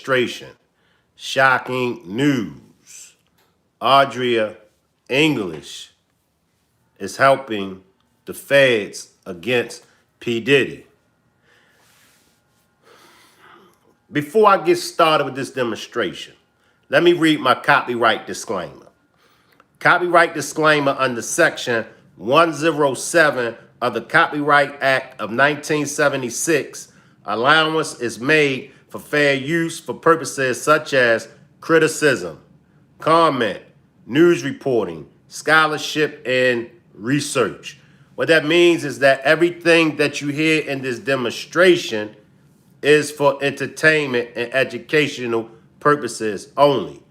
demonstration. Shocking news. Adria English is helping the feds against P.Diddy. Before I get started with this demonstration, let me read my copyright disclaimer. Copyright disclaimer under Section 107 of the Copyright Act of 1976. Allowance is made for fair use for purposes such as criticism, comment, news reporting, scholarship, and research. What that means is that everything that you hear in this demonstration is for entertainment and educational purposes only.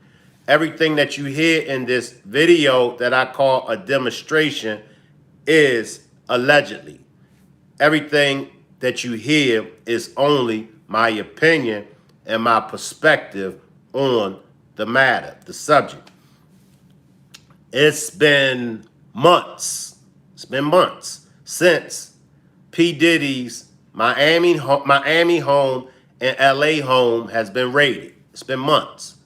Everything that you hear in this video that I call a demonstration is allegedly. Everything that you hear is only my opinion and my perspective on the matter, the subject. It's been months. It's been months since P. Diddy's Miami home and LA home has been raided. It's been months.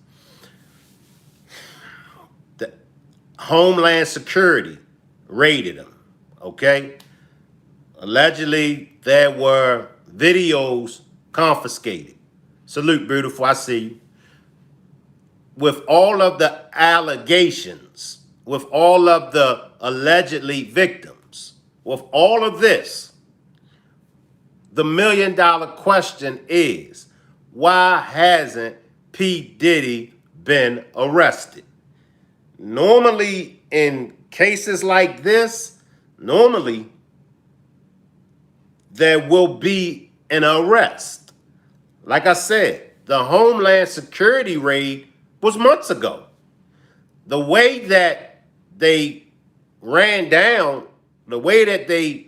The Homeland Security raided him, okay? Allegedly, there were videos confiscated. Salute, beautiful, I see you. With all of the allegations, with all of the allegedly victims, with all of this, the $1 million question is, why hasn't P. Diddy been arrested? Normally, in cases like this, normally there will be an arrest. Like I said, the Homeland Security raid was months ago. The way that they ran down, the way that they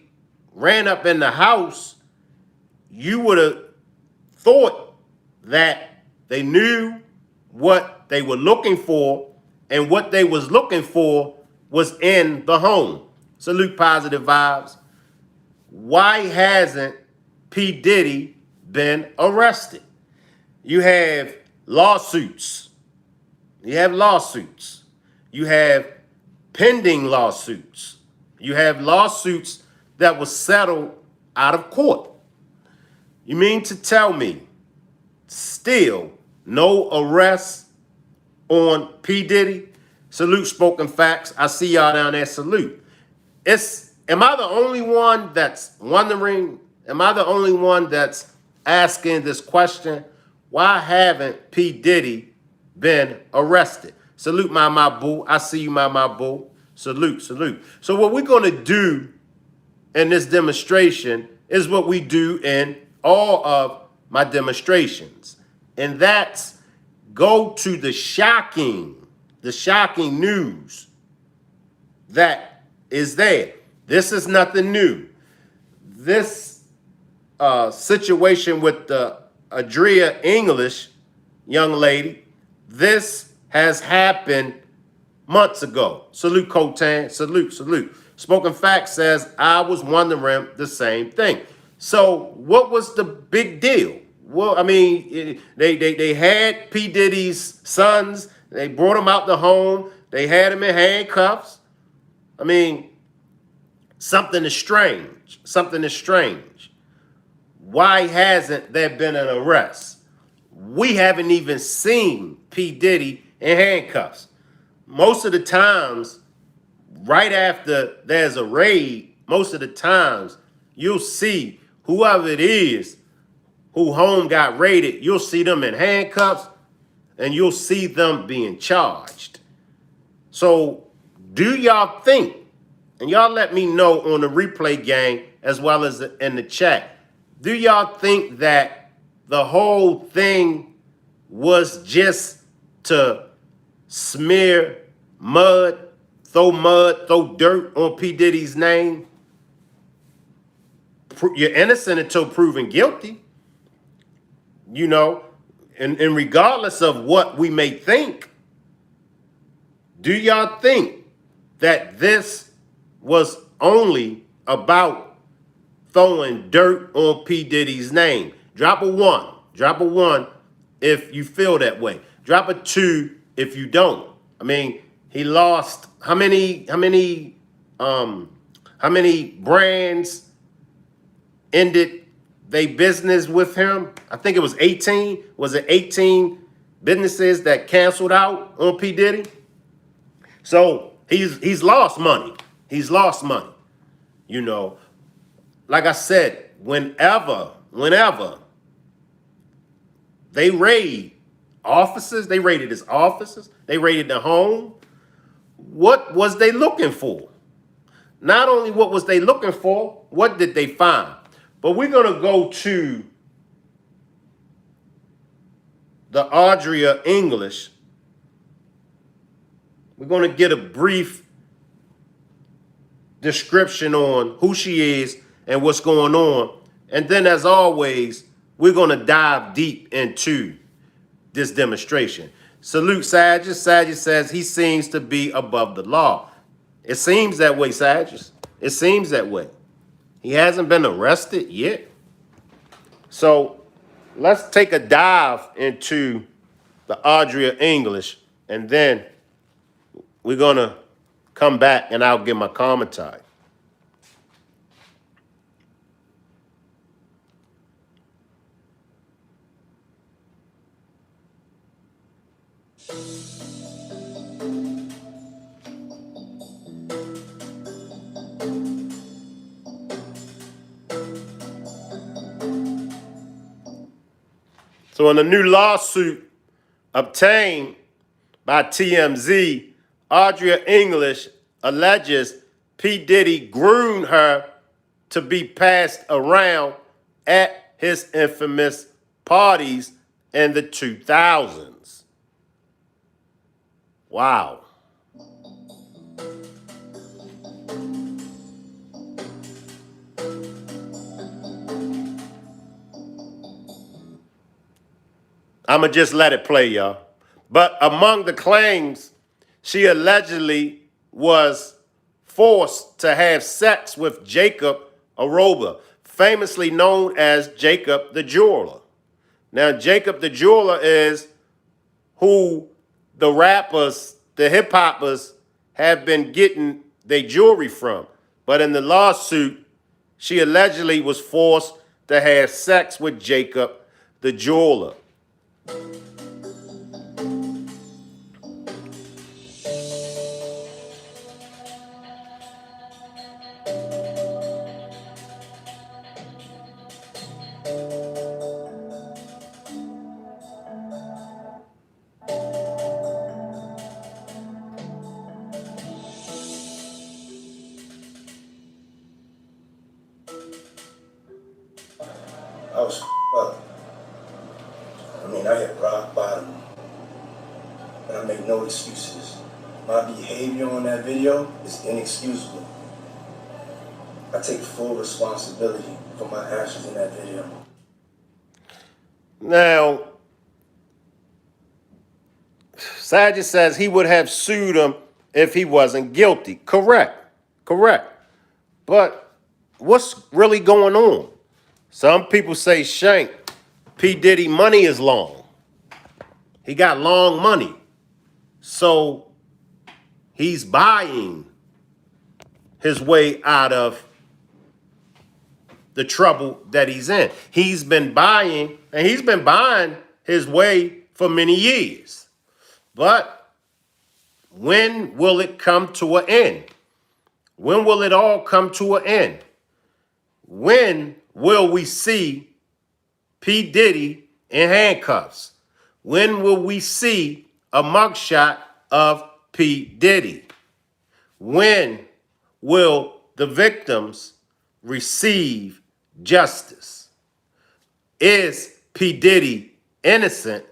ran up in the house, you would have thought that they knew what they were looking for, and what they was looking for was in the home. Salute, positive vibes. Why hasn't P. Diddy been arrested? You have lawsuits. You have lawsuits. You have pending lawsuits. You have lawsuits that were settled out of court. You mean to tell me still no arrests on P. Diddy? Salute, spoken facts. I see y'all down there. Salute. Am I the only one that's wondering? Am I the only one that's asking this question? Why haven't P. Diddy been arrested? Salute, my boo. I see you, my boo. Salute, salute. So what we're going to do in this demonstration is what we do in all of my demonstrations. And that's go to the shocking news that is there. This is nothing new. This situation with the Adria English young lady, this has happened months ago. Salute, Cotan. Salute, salute. Spoken Fact says, I was wondering the same thing. So what was the big deal? Well, I mean, they had P. Diddy's sons. They brought him out the home. They had him in handcuffs. I mean, something is strange. Something is strange. Why hasn't there been an arrest? We haven't even seen P. Diddy in handcuffs. Most of the times, right after there's a raid, most of the times, you'll see whoever it is who home got raided, you'll see them in handcuffs and you'll see them being charged. So do y'all think, and y'all let me know on the replay gang as well as in the chat, do y'all think that the whole thing was just to smear mud, throw dirt on P. Diddy's name? You're innocent until proven guilty. You know, and regardless of what we may think, do y'all think that this was only about throwing dirt on P. Diddy's name? Drop a one if you feel that way. Drop a 2 if you don't. I mean, he lost how many brands ended they business with him? I think it was 18. Was it 18 businesses that canceled out on P. Diddy? So he's lost money. He's lost money. You know, like I said, whenever they raid offices, they raided his offices, they raided the home. What was they looking for? Not only what was they looking for, what did they find? But we're going to go to the Adria English. We're going to get a brief description on who she is and what's going on. And then, as always, we're going to dive deep into this demonstration. Salute Sagittarius. Sagittarius says he seems to be above the law. It seems that way, Sagittarius. It seems that way. He hasn't been arrested yet. So let's take a dive into the Adria English, and then we're going to come back and I'll give my commentary. So in a new lawsuit obtained by TMZ, Adria English alleges P. Diddy groomed her to be passed around at his infamous parties in the 2000s. Wow. I'm going to just let it play, y'all. But among the claims, she allegedly was forced to have sex with Jacob Aroba, famously known as Jacob the Jeweler. Now, Jacob the Jeweler is who the rappers, the hip-hoppers, have been getting their jewelry from. But in the lawsuit, she allegedly was forced to have sex with Jacob the Jeweler. I was up. I mean, I hit rock bottom, and I make no excuses. My behavior on that video is inexcusable. I take full responsibility for my actions in that video. Now, Sajid says he would have sued him if he wasn't guilty. Correct. But what's really going on? Some people say, Shank, P. Diddy money is long. He got long money. So he's buying his way out of the trouble that he's in. He's been buying, and he's been buying his way for many years. But when will it come to an end? When will it all come to an end? When will we see P. Diddy in handcuffs? When will we see a mugshot of P. Diddy? When will the victims receive justice? Is P. Diddy innocent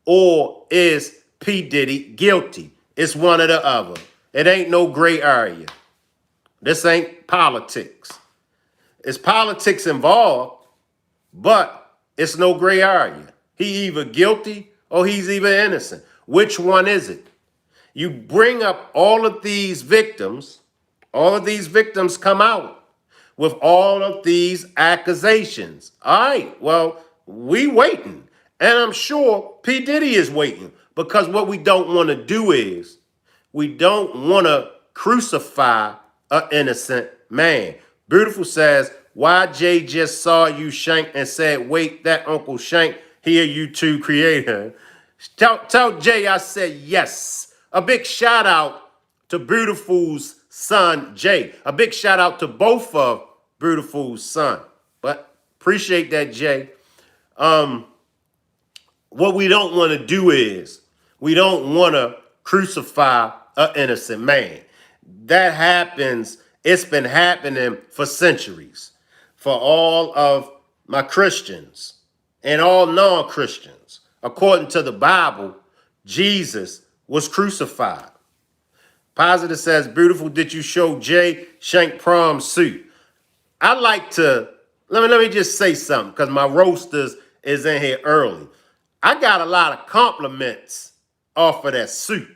or is P. Diddy guilty? It's one or the other. It ain't no gray area. This ain't politics. It's politics involved, but it's no gray area. He either guilty or he's either innocent. Which one is it? You bring up all of these victims come out with all of these accusations. All right, well, we waiting. And I'm sure P. Diddy is waiting, because what we don't want to do is we don't want to crucify an innocent man. Beautiful says, why Jay just saw you Shank and said, wait, that Uncle Shank, here you two creator. Tell Jay I said yes. A big shout out to Beautiful's son, Jay. A big shout out to both of Beautiful's son. But appreciate that, Jay. What we don't want to do is we don't want to crucify an innocent man. That happens. It's been happening for centuries. For all of my Christians and all non-Christians, according to the Bible, Jesus was crucified. Positive says, beautiful, did you show Jay Shank prom suit? I like to, let me just say something, because my roasters is in here early. I got a lot of compliments off of that suit.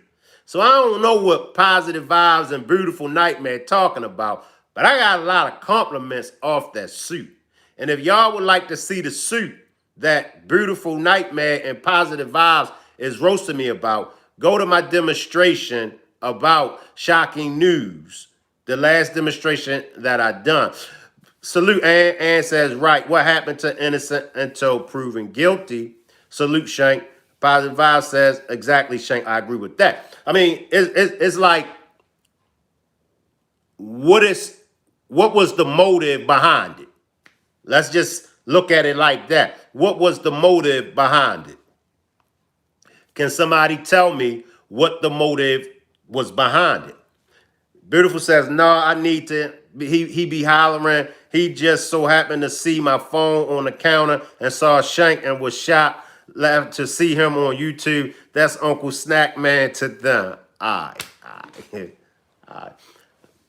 So I don't know what Positive Vibes and Beautiful Nightmare talking about, but I got a lot of compliments off that suit. And if y'all would like to see the suit that Beautiful Nightmare and Positive Vibes is roasting me about, go to my demonstration about shocking news, the last demonstration that I done. Salute Ann says, right, what happened to innocent until proven guilty? Salute Shank. Positive Vibe says, exactly, Shank, I agree with that. I mean, it's like, what was the motive behind it? Let's just look at it like that. What was the motive behind it? Can somebody tell me what the motive was behind it? Beautiful says, no, I need to, he be hollering. He just so happened to see my phone on the counter and saw Shank and was shocked to see him on YouTube. That's Uncle Snack Man to them. All right.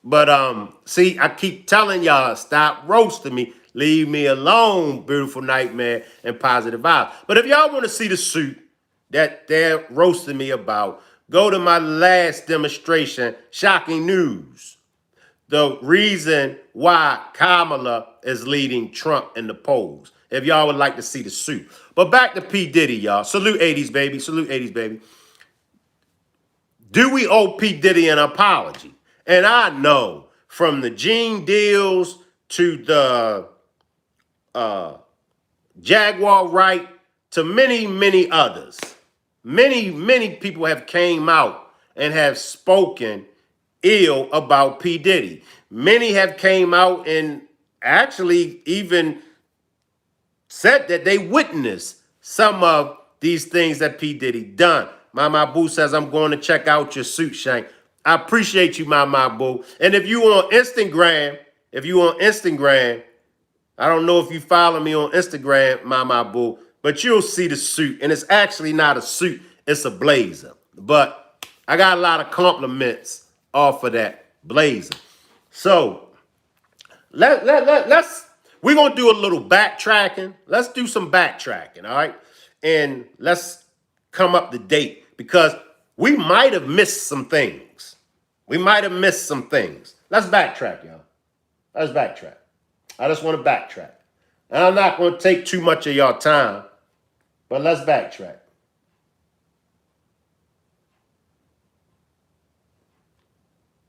But see, I keep telling y'all, stop roasting me. Leave me alone, Beautiful Nightmare and Positive Vibes. But if y'all want to see the suit that they're roasting me about, go to my last demonstration, Shocking News. The reason why Kamala is leading Trump in the polls. If y'all would like to see the suit. But back to P. Diddy, y'all. Salute 80s, baby. Salute 80s, baby. Do we owe P. Diddy an apology? And I know from the Gene deals to the Jaguar Wright to many, many others. Many people have came out and have spoken ill about P. Diddy. Many have came out and actually even said that they witnessed some of these things that P. Diddy done. Mama Boo says, I'm going to check out your suit, Shank. I appreciate you, Mama Boo. And if you on Instagram, I don't know if you follow me on Instagram, Mama Boo, but you'll see the suit. And it's actually not a suit, it's a blazer. But I got a lot of compliments off of that blazer. So we're gonna do a little backtracking. Let's do some backtracking, all right? And let's come up to date, because we might have missed some things. Let's backtrack, y'all. Let's backtrack. I just want to backtrack. And I'm not going to take too much of y'all time, but let's backtrack.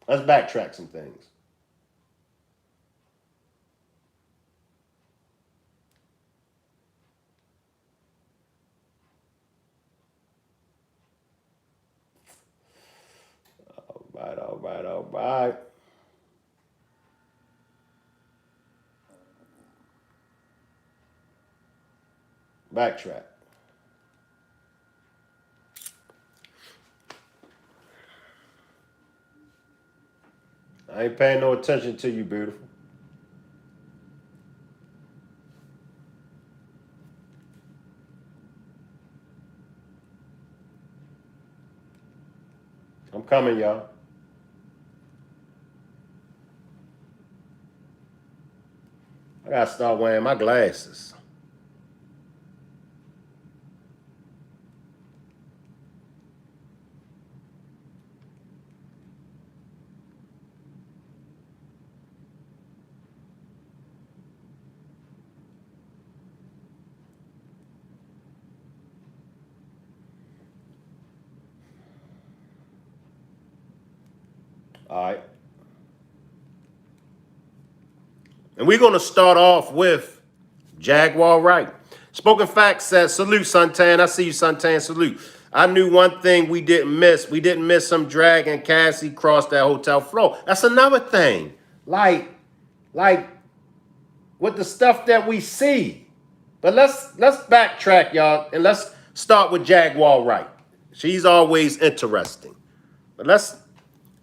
Let's backtrack some things. All right. Backtrack. I ain't paying no attention to you, beautiful. I'm coming, y'all. I gotta start wearing my glasses. All right. And we're going to start off with Jaguar Wright. Spoken Fact says, salute, Suntan. I see you, Suntan. Salute. I knew one thing we didn't miss. We didn't miss some drag and Cassie crossed that hotel floor. That's another thing. Like with the stuff that we see. But let's backtrack, y'all, and let's start with Jaguar Wright. She's always interesting. But let's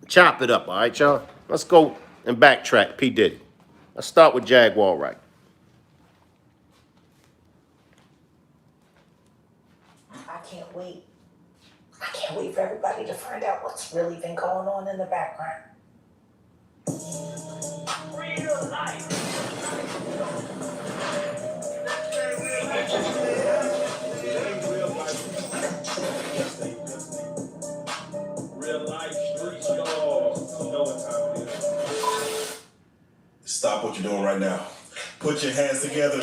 chop it up, all right, y'all? Let's go and backtrack P. Diddy. Let's start with Jaguar Wright. I can't wait. I can't wait for everybody to find out what's really been going on in the background. Real life. Stop what you're doing right now. Put your hands together.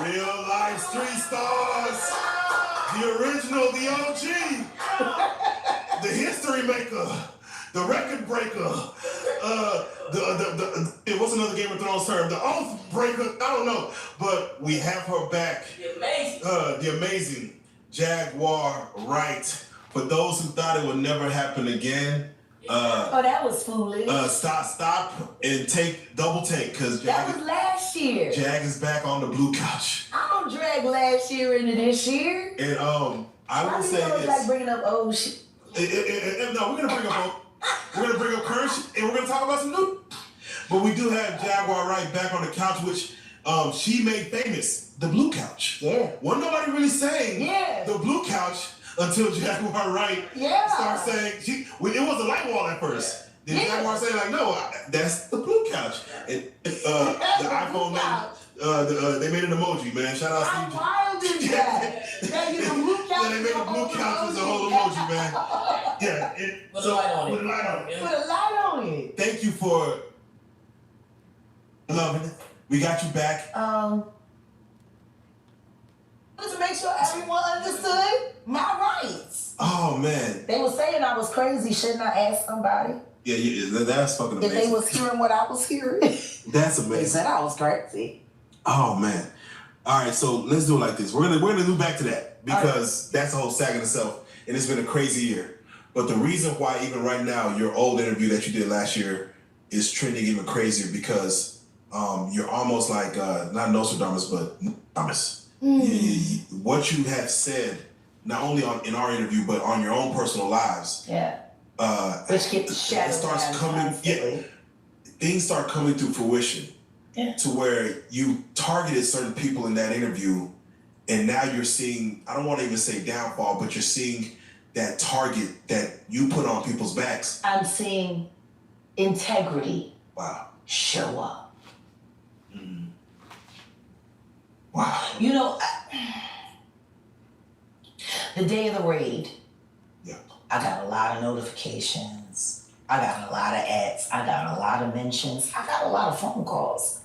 Real life street stars. The original, the OG. The history maker. The record breaker. What's another Game of Thrones term? The oath breaker. I don't know. But we have her back. The amazing Jaguar Wright. For those who thought it would never happen again. That was foolish. Stop, and double take, because that was last year. Jag is back on the blue couch. I don't drag last year into this year. And I will say this. Like bringing up old shit. No, we're gonna bring up current shit, and we're gonna talk about some new. But we do have Jaguar Wright back on the couch, which she made famous, the blue couch. Yeah. Wasn't nobody really saying the blue couch until Jaguar Wright started saying it was a light wall at first. Then Jaguar said like, no, that's the blue couch. And the iPhone they made an emoji, man. Shout out How to wild is that? They made the blue couch. They made the blue couch as a whole emoji, man. Yeah. Put a light on it. Put a light on it. Thank you for loving it. We got you back. To make sure everyone understood my rights. Oh man. They were saying I was crazy. Shouldn't I ask somebody? Yeah, that's fucking amazing. If they was hearing what I was hearing. That's amazing. They said I was crazy. Oh man. All right, so let's do it like this. We're gonna do back to that because that's a whole saga in itself, and it's been a crazy year. But the reason why even right now your old interview that you did last year is trending even crazier because you're almost like not Nostradamus but Nostradamus. What you have said, not only in our interview, but on your own personal lives. Which gets shadowed. Starts coming. Things start coming to fruition. To where you targeted certain people in that interview, and now you're seeing, I don't want to even say downfall, but you're seeing that target that you put on people's backs. I'm seeing integrity. Wow. Show up. Wow. You know, the day of the raid, I got a lot of notifications. I got a lot of ads. I got a lot of mentions. I got a lot of phone calls.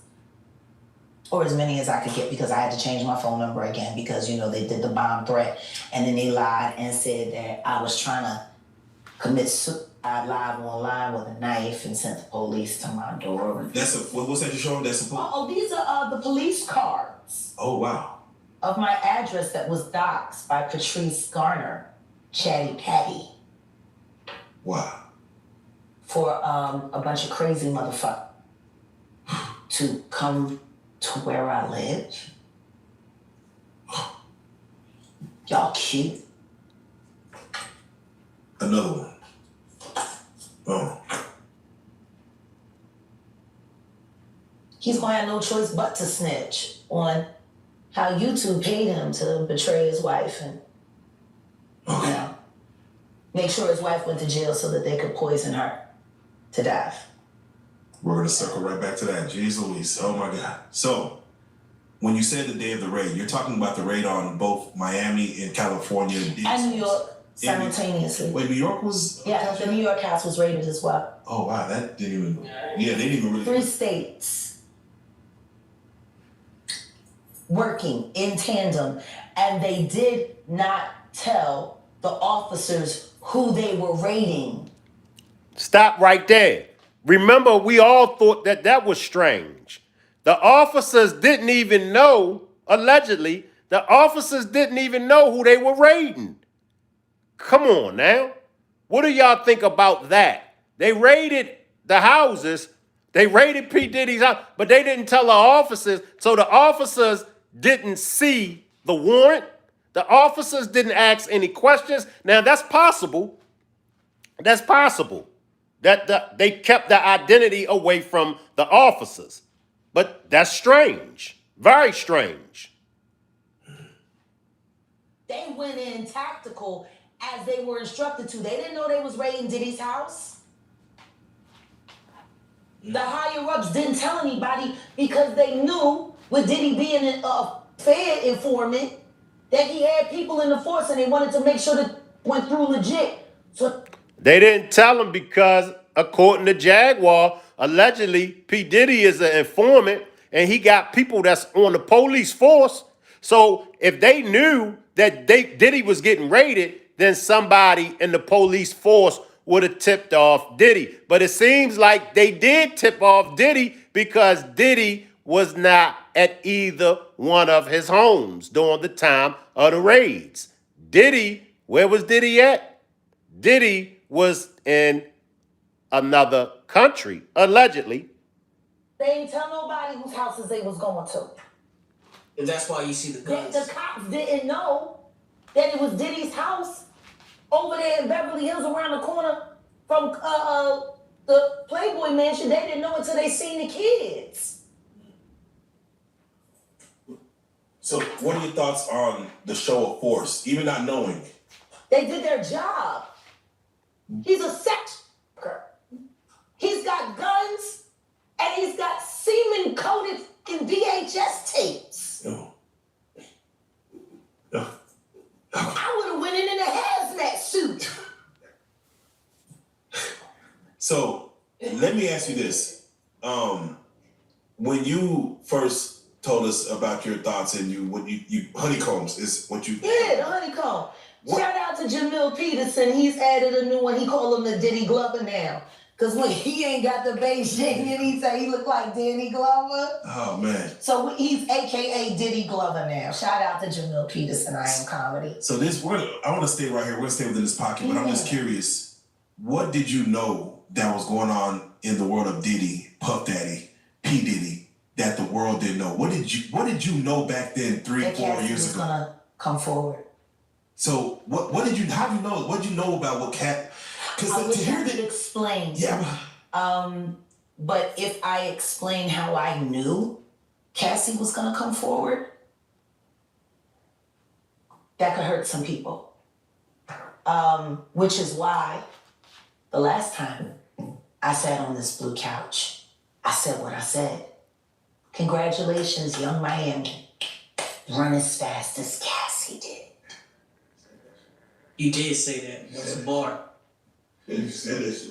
Or as many as I could get because I had to change my phone number again because, you know, they did the bomb threat and then they lied and said that I was trying to commit suicide live online with a knife and sent the police to my door. What's that you're showing? These are the police cards. Oh, wow. Of my address that was doxed by Patrice Garner, Chatty Patty. Wow. For a bunch of crazy motherfuckers to come to where I live. Y'all cute. Another one. Oh. He's gonna have no choice but to snitch on how YouTube paid him to betray his wife and you know, make sure his wife went to jail so that they could poison her to death. We're gonna circle right back to that. Jeez Louise. Oh my God. So, when you said the day of the raid, you're talking about the raid on both Miami and California and New York simultaneously. Wait, New York was? Yeah, the New York house was raided as well. Oh wow, that didn't even. Yeah, they didn't even really. 3 states working in tandem, and they did not tell the officers who they were raiding. Stop right there. Remember, we all thought that that was strange. The officers didn't even know, allegedly, the officers didn't even know who they were raiding. Come on now. What do y'all think about that? They raided the houses. They raided P. Diddy's house, but they didn't tell the officers. So the officers didn't see the warrant. The officers didn't ask any questions. Now, that's possible. That's possible. That they kept the identity away from the officers. But that's strange. Very strange. They went in tactical as they were instructed to. They didn't know they was raiding Diddy's house. The higher ups didn't tell anybody because they knew, with Diddy being a Fed informant, that he had people in the force and they wanted to make sure that it went through legit. So They didn't tell him because, according to Jaguar, allegedly P. Diddy is an informant and he got people that's on the police force. So if they knew that Diddy was getting raided, then somebody in the police force would have tipped off Diddy. But it seems like they did tip off Diddy because Diddy was not at either one of his homes during the time of the raids. Diddy, where was Diddy at? Diddy was in another country, allegedly. they ain't tell nobody whose houses they was going to. And that's why you see the guns. The cops didn't know that it was Diddy's house over there in Beverly Hills around the corner from the Playboy Mansion. They didn't know until they seen the kids. So, what are your thoughts on the show of force, even not knowing? They did their job. He's a sex worker. He's got guns and he's got semen coated in VHS tapes. No. No. I would have went in a hazmat suit. So, let me ask you this. When you first told us about your thoughts and you honeycombs is what you... Yeah, the honeycomb. What? Shout out to Jamil Peterson. He's added a new one. He call him the Diddy Glover now. Because when he ain't got the Beijing and he say he look like Danny Glover. Oh, man. So he's AKA Diddy Glover now. Shout out to Jamil Peterson, I Am Comedy. So I want to stay right here. We're going to stay within this pocket, but I'm just curious. What did you know that was going on in the world of Diddy, Puff Daddy, P. Diddy, that the world didn't know? What did you know back then, 3-4 That Cassie years was ago? gonna come forward. So how did you know? What did you know about what Cat? I wish I could explain. Yeah. But if I explain how I knew Cassie was gonna come forward, that could hurt some people. Which is why the last time I sat on this blue couch, I said what I said. Congratulations, Young Miami. Run as fast as Cassie did. You did say that. That's a bar. You said this.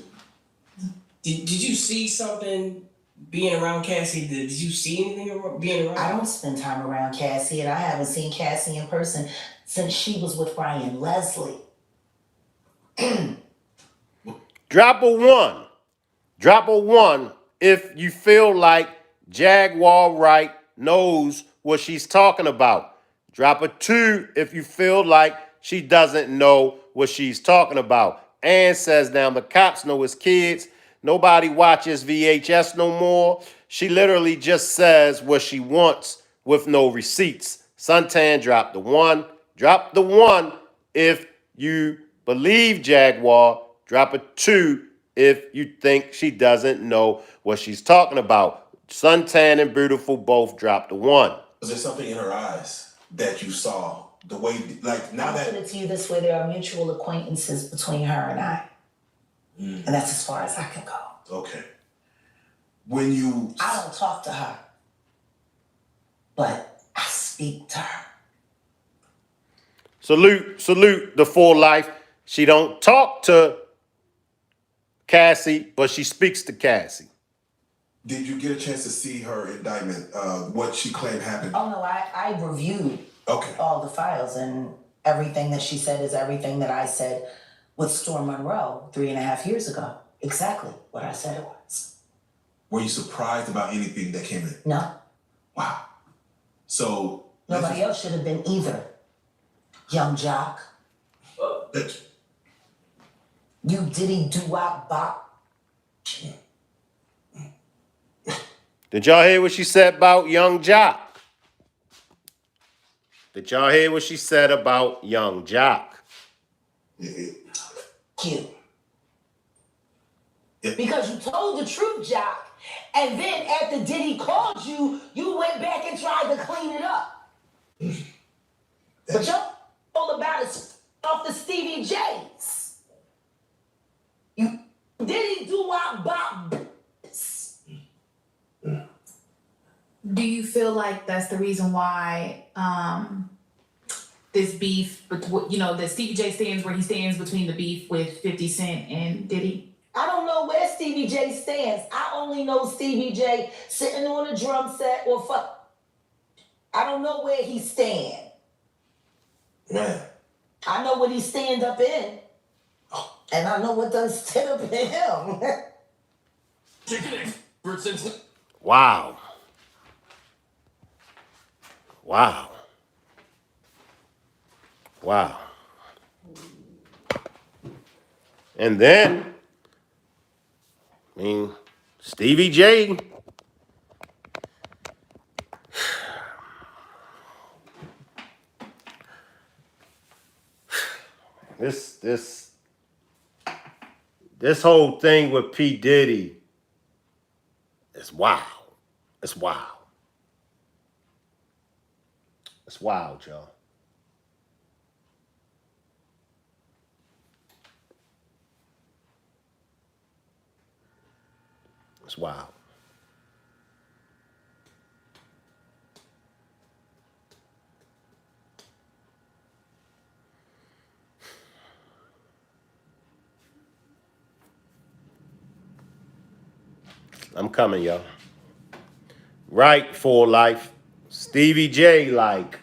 Did you see something being around Cassie? Did you see anything being around? I don't spend time around Cassie, and I haven't seen Cassie in person since she was with Ryan Leslie. Drop a one. Drop a one if you feel like Jaguar Wright knows what she's talking about. Drop a 2 if you feel like she doesn't know what she's talking about. Ann says now the cops know his kids. Nobody watches VHS no more. She literally just says what she wants with no receipts. Suntan, drop the 1. Drop the 1 if you believe Jaguar. Drop a 2 if you think she doesn't know what she's talking about. Suntan and Beautiful both dropped the 1. Was there something in her eyes that you saw? The way, like, now I'll that... put it to you this way, there are mutual acquaintances between her and I. And that's as far as I can go. Okay. When you... I don't talk to her, but I speak to her. Salute the full life. She don't talk to Cassie, but she speaks to Cassie. Did you get a chance to see her indictment, what she claimed happened? Oh no, I reviewed Okay. all the files, and Everything that she said is everything that I said with Storm Monroe 3.5 years ago. Exactly what I said it was. Were you surprised about anything that came in? No. Wow. So Nobody else should have been either. Young Jock. You Diddy doo-wop bop. Did y'all hear what she said about Young Jock? Did y'all hear what she said about Young Jock? You. Because you told the truth, Jock. And then after Diddy called you, you went back and tried to clean it up. But y'all all about it off the Stevie J's. You Diddy doo-wop bop. Do you feel like that's the reason why this beef, that Stevie J stands where he stands between the beef with 50 Cent and Diddy? I don't know where Stevie J stands. I only know Stevie J sitting on a drum set or fuck. I don't know where he stand. Man. I know what he stand up in. And I know what done stood up in him. Wow. Wow. Wow. And then, Stevie J. This whole thing with P. Diddy is wild. It's wild. It's wild, y'all. It's wild. I'm coming, y'all. Right for life. Stevie J like.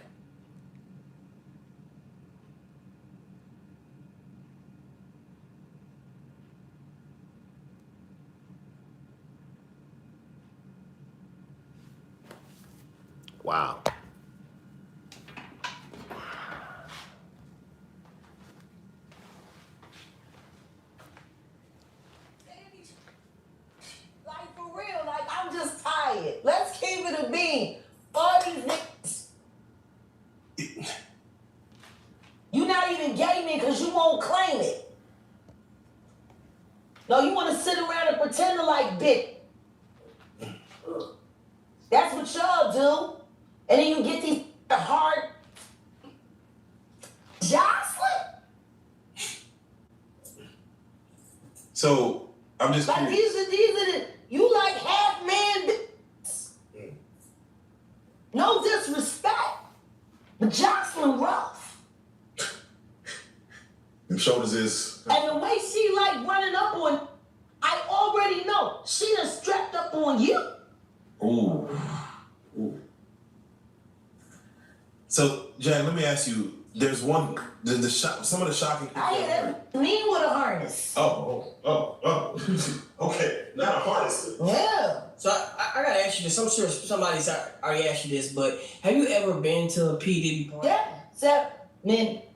Wow. Like for real, like I'm just tired. Let's keep it a bean. All these niggas. You not even gaming because you won't claim it. No, you want to sit around and pretend to like dick. That's what y'all do. And then you get these hard Jocelyn. So I'm just like curious. these are the you like half man. No disrespect, but Jocelyn rough. Them shoulders is. And the way she like running up on, I already know she done strapped up on you. Ooh. Ooh. So, Jan, let me ask you. There's some of the shocking. I hear that me with a harness. Oh. Okay, not a harness. Yeah. So I gotta ask you this. I'm sure somebody's already asked you this, but have you ever been to a P. Diddy party? Yeah. 7 minutes,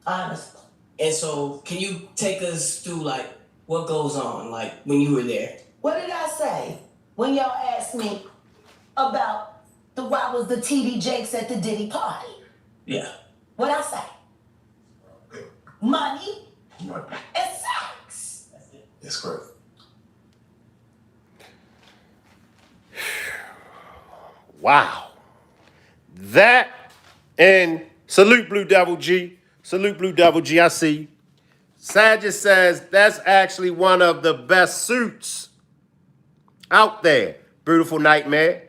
honestly. And so, can you take us through like what goes on, like when you were there? What did I say when y'all asked me about why was the TD Jakes at the Diddy party? Yeah. What I say? Money and sex. That's correct. Wow. That and salute Blue Devil G. Salute Blue Devil G. I see you. Sagitt says that's actually one of the best suits out there. Beautiful Nightmare.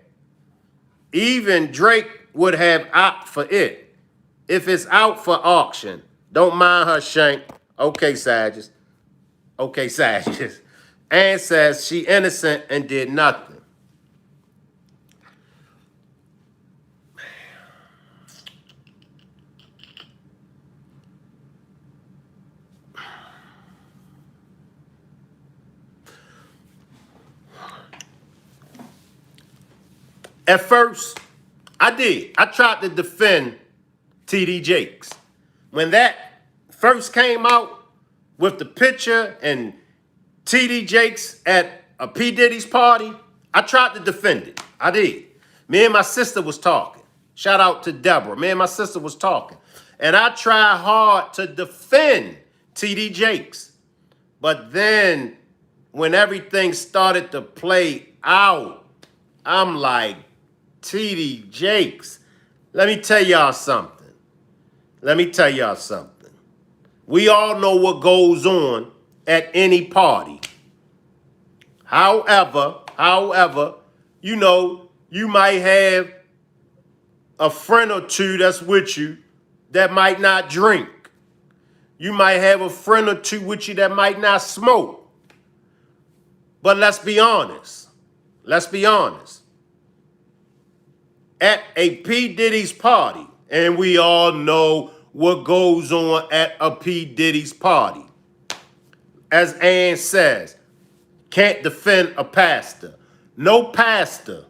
Even Drake would have opted for it if it's out for auction. Don't mind her, Shank. Okay, Sagitt. Okay, Sagitt. And says she innocent and did nothing. At first, I did. I tried to defend T.D. Jakes. When that first came out with the picture and T.D. Jakes at a P. Diddy's party, I tried to defend it. I did. Me and my sister was talking. Shout out to Deborah. Me and my sister was talking. And I tried hard to defend T.D. Jakes. But then when everything started to play out, I'm like, T.D. Jakes, let me tell y'all something. We all know what goes on at any party. However, you know, you might have a friend or two that's with you that might not drink. You might have a friend or two with you that might not smoke. But let's be honest. At a P. Diddy's party, and we all know what goes on at a P. Diddy's party. As Ann says, can't defend a pastor. No pastor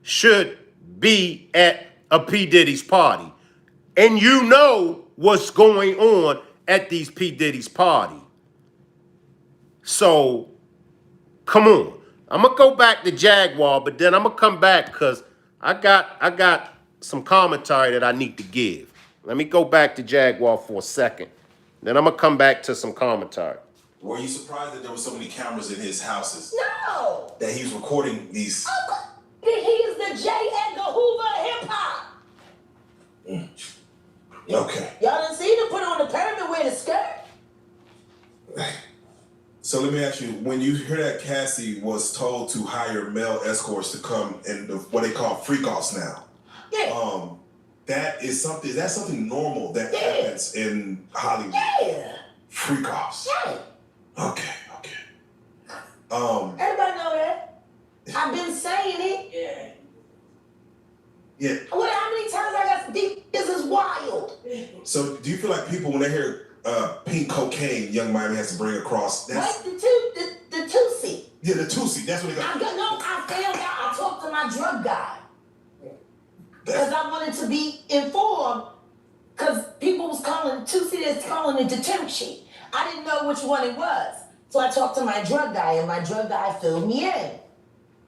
should be at a P. Diddy's party. And you know what's going on at these P. Diddy's party. So, come on. I'm going to go back to Jaguar, but then I'm going to come back because I got some commentary that I need to give. Let me go back to Jaguar for a second. Then I'm going to come back to some commentary. Were you surprised that there were so many cameras in his houses? No! That he was recording these? He is the J. Edgar Hoover of hip-hop. Okay. Y'all done seen him put on the pyramid with a skirt? So let me ask you, when you hear that Cassie was told to hire male escorts to come and what they call freak-offs now. Yeah. That's something normal that happens in Hollywood. Yeah. Freak-offs. Yeah. Okay. Everybody know that. I've been saying it. Yeah. How many times I got this is wild. So do you feel like people, when they hear pink cocaine, Young Miami has to bring across? That's the Tusi. Yeah, the Tusi. That's what they got. I found out. I talked to my drug guy because I wanted to be informed. Because people was calling Tusi, that's calling it the term sheet. I didn't know which one it was, so I talked to my drug guy, and my drug guy filled me in,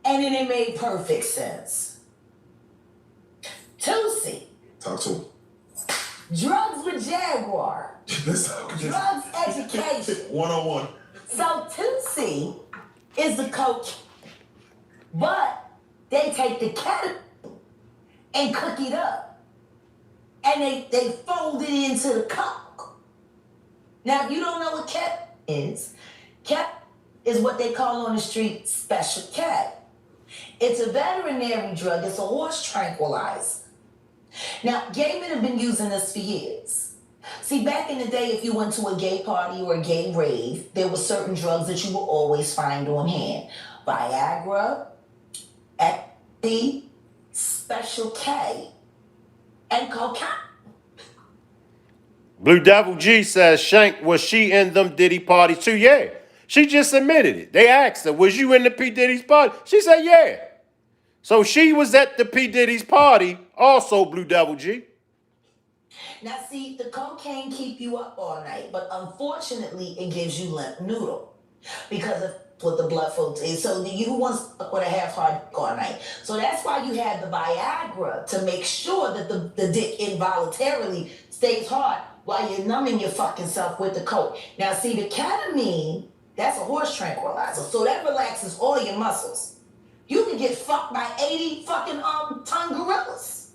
and then it made perfect sense. Tusi. Talk to him. Drugs with Jaguar. Drugs education. 101. So Tusi is the coach, but they take the ketamine and cook it up, and they fold it into the coke. Now, if you don't know what ketamine is what they call on the street special K. It's a veterinary drug. It's a horse tranquilizer. Now, gay men have been using this for years. See, back in the day, if you went to a gay party or a gay rave, there were certain drugs that you would always find on hand. Viagra, Ecstasy, Special K, and cocaine. Blue Devil G says, Shank, was she in them Diddy parties too? Yeah. She just admitted it. They asked her, was you in the P. Diddy's party? She said, yeah. So she was at the P. Diddy's party, also Blue Devil G. Now, see, the cocaine keep you up all night, but unfortunately, it gives you limp noodle because of what the blood flow is. So you want to stuck with a half-hard dick all night. So that's why you have the Viagra, to make sure that the dick involuntarily stays hard while you're numbing your fucking self with the coke. Now, see, the ketamine, that's a horse tranquilizer, so that relaxes all your muscles. You can get fucked by 80 fucking ton gorillas.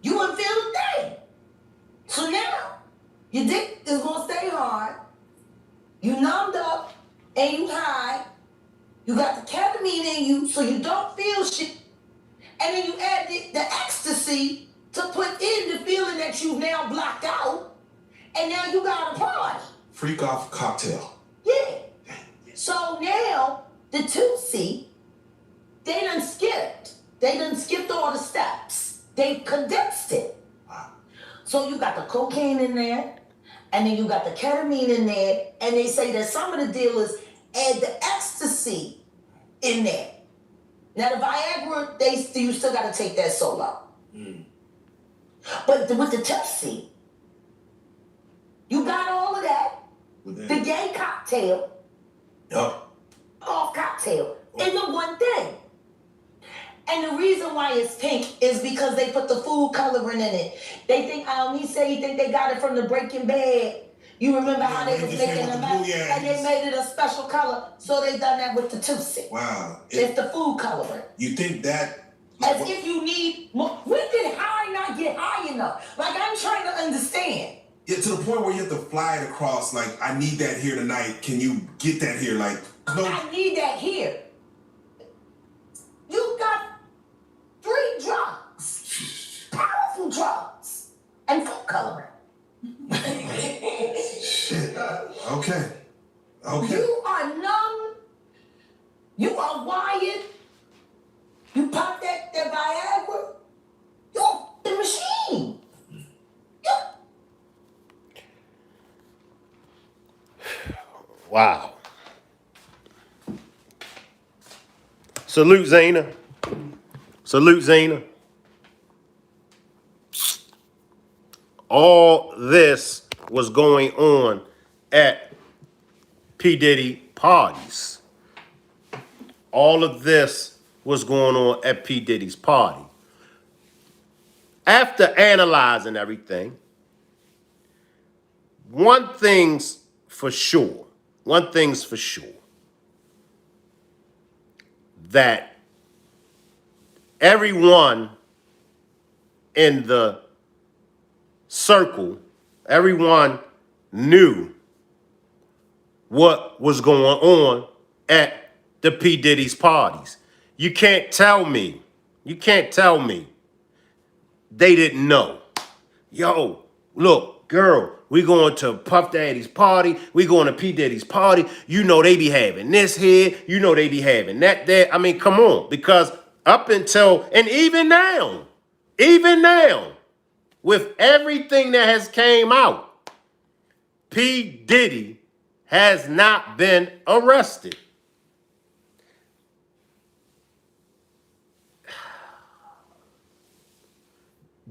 You wouldn't feel a thing. So now, your dick is gonna stay hard. You numbed up and you high. You got the ketamine in you so you don't feel shit. And then you add the ecstasy to put in the feeling that you've now blocked out. And now you got a party. Freak off cocktail. Yeah. So now, the Tusi, they done skipped. They done skipped all the steps. They condensed it. So you got the cocaine in there, and then you got the ketamine in there, and they say that some of the dealers add the ecstasy in there. Now the Viagra, you still got to take that solo. But with the Tipsy, you got all of that. The gay cocktail, off cocktail, in the one thing. And the reason why it's pink is because they put the food coloring in it. They think, he said he think they got it from the Breaking Bad. You remember how they was making the mess? And they made it a special color, so they done that with the Tootsie. Wow. It's the food coloring. You think that... As if you need more. We get high, not get high enough. Like, I'm trying to understand. Yeah, to the point where you have to fly it across, like, I need that here tonight. Can you get that here? Like, no. I need that here. You got 3 drugs. Powerful drugs. And food coloring. Shit. Okay. You are numb. You are wired. You pop that Viagra. You're the machine. Wow. Salute, Zena. Salute, Zena. All this was going on at P. Diddy parties. All of this was going on at P. Diddy's party. After analyzing everything, one thing's for sure, that everyone in the circle, everyone knew what was going on at the P. Diddy's parties. You can't tell me they didn't know. Yo, look, girl, we going to Puff Daddy's party. We going to P. Diddy's party. You know they be having this here. You know they be having that there. I mean, come on. Because up until, and even now, with everything that has came out, P. Diddy has not been arrested.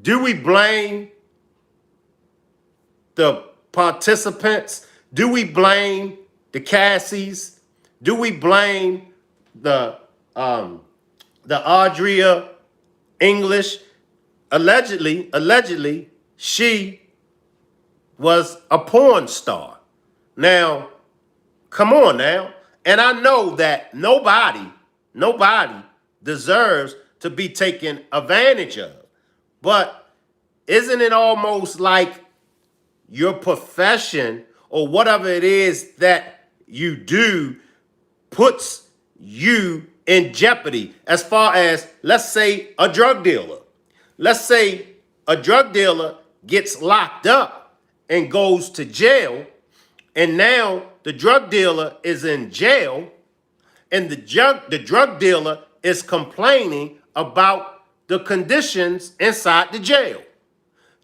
Do we blame the participants? Do we blame the Cassies? Do we blame the Adria English? Allegedly, she was a porn star. Now, come on now. And I know that nobody deserves to be taken advantage of. But isn't it almost like your profession or whatever it is that you do puts you in jeopardy? As far as, let's say, a drug dealer. Let's say a drug dealer gets locked up and goes to jail, and now the drug dealer is in jail, and the drug dealer is complaining about the conditions inside the jail.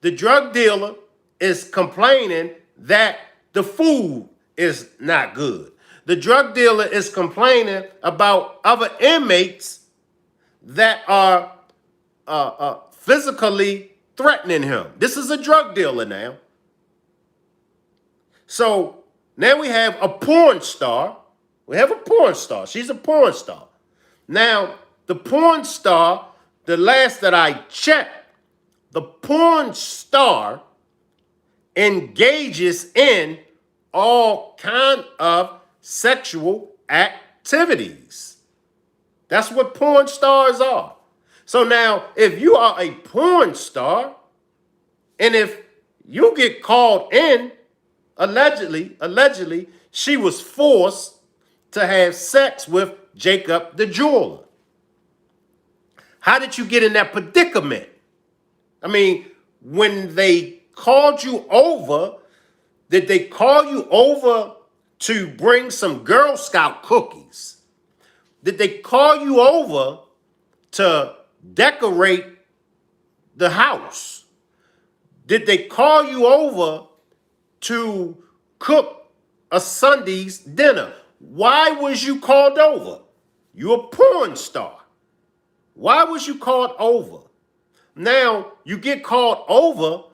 The drug dealer is complaining that the food is not good. The drug dealer is complaining about other inmates that are physically threatening him. This is a drug dealer now. So now we have a porn star. She's a porn star. Now, the porn star, the last that I checked, the porn star engages in all kind of sexual activities. That's what porn stars are. So now, if you are a porn star, and if you get called in, allegedly, she was forced to have sex with Jacob the jeweler. How did you get in that predicament? I mean, when they called you over, did they call you over to bring some Girl Scout cookies? Did they call you over to decorate the house? Did they call you over to cook a Sunday's dinner? Why was you called over? You a porn star. Why was you called over? Now, you get called over,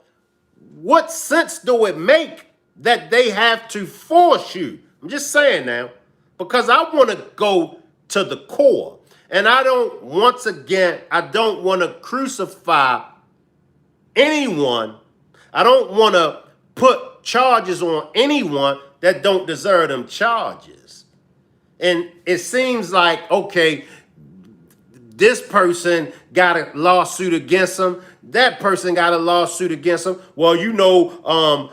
what sense do it make that they have to force you? I'm just saying now, because I want to go to the core. And I don't want to crucify anyone. I don't want to put charges on anyone that don't deserve them charges. And it seems like, okay, this person got a lawsuit against him. That person got a lawsuit against him. Well,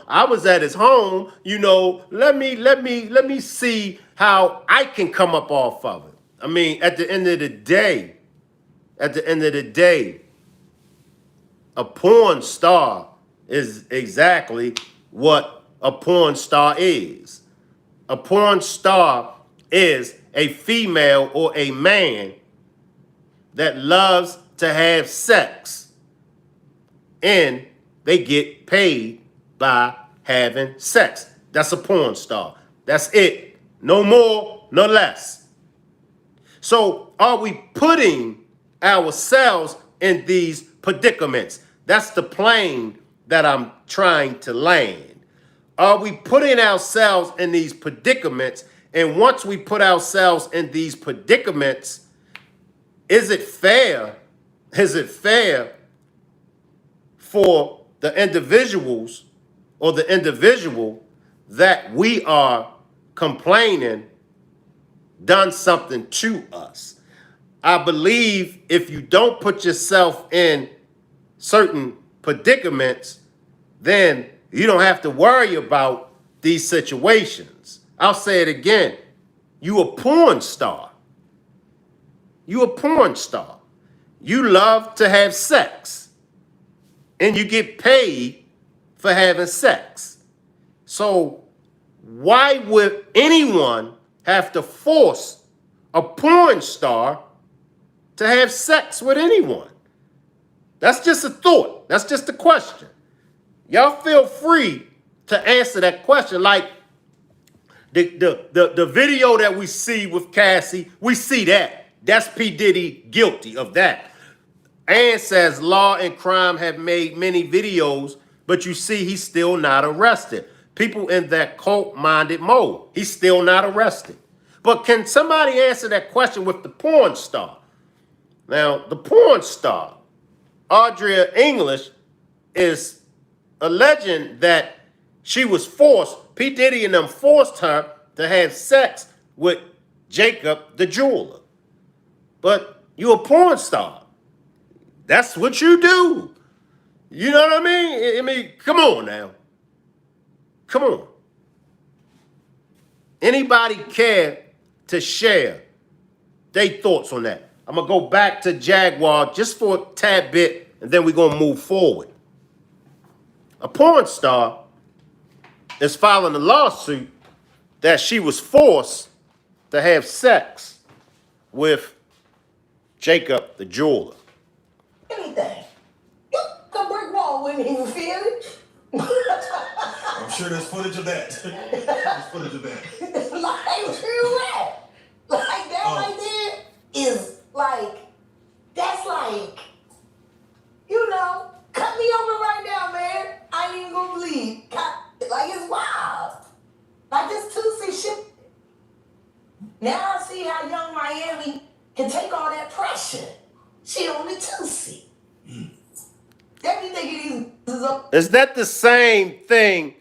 I was at his home. Let me see how I can come up off of it. I mean, at the end of the day, a porn star is exactly what a porn star is. A porn star is a female or a man that loves to have sex, and they get paid by having sex. That's a porn star. That's it. No more, no less. So are we putting ourselves in these predicaments? That's the plane that I'm trying to land. Are we putting ourselves in these predicaments? And once we put ourselves in these predicaments, is it fair? Is it fair for the individuals or the individual that we are complaining done something to us? I believe if you don't put yourself in certain predicaments, then you don't have to worry about these situations. I'll say it again. You a porn star. You a porn star. You love to have sex, and you get paid for having sex. So why would anyone have to force a porn star to have sex with anyone? That's just a thought. That's just a question. Y'all feel free to answer that question. Like the video that we see with Cassie, we see that. That's P.Diddy guilty of that. And says Law and Crime have made many videos, but you see he's still not arrested. People in that cult-minded mode, he's still not arrested. But can somebody answer that question with the porn star? Now, the porn star, Adria English, is alleging that she was forced, P. Diddy and them forced her to have sex with Jacob the jeweler. But you a porn star. That's what you do. You know what I mean? I mean, come on now. Come on. Anybody care to share their thoughts on that? I'm going to go back to Jaguar just for a tad bit, and then we're going to move forward. A porn star is filing a lawsuit that she was forced to have sex with Jacob the jeweler. Anything. The brick wall wouldn't even feel it. I'm sure there's footage of that. There's footage of that. Like, true that. Like, that right there is like, that's like, cut me open right now, man. I ain't even gonna believe. Like, it's wild. Like, this Tootsie shit. Now I see how Young Miami can take all that pressure. She only Tootsie. They be thinking these up. Is that the same thing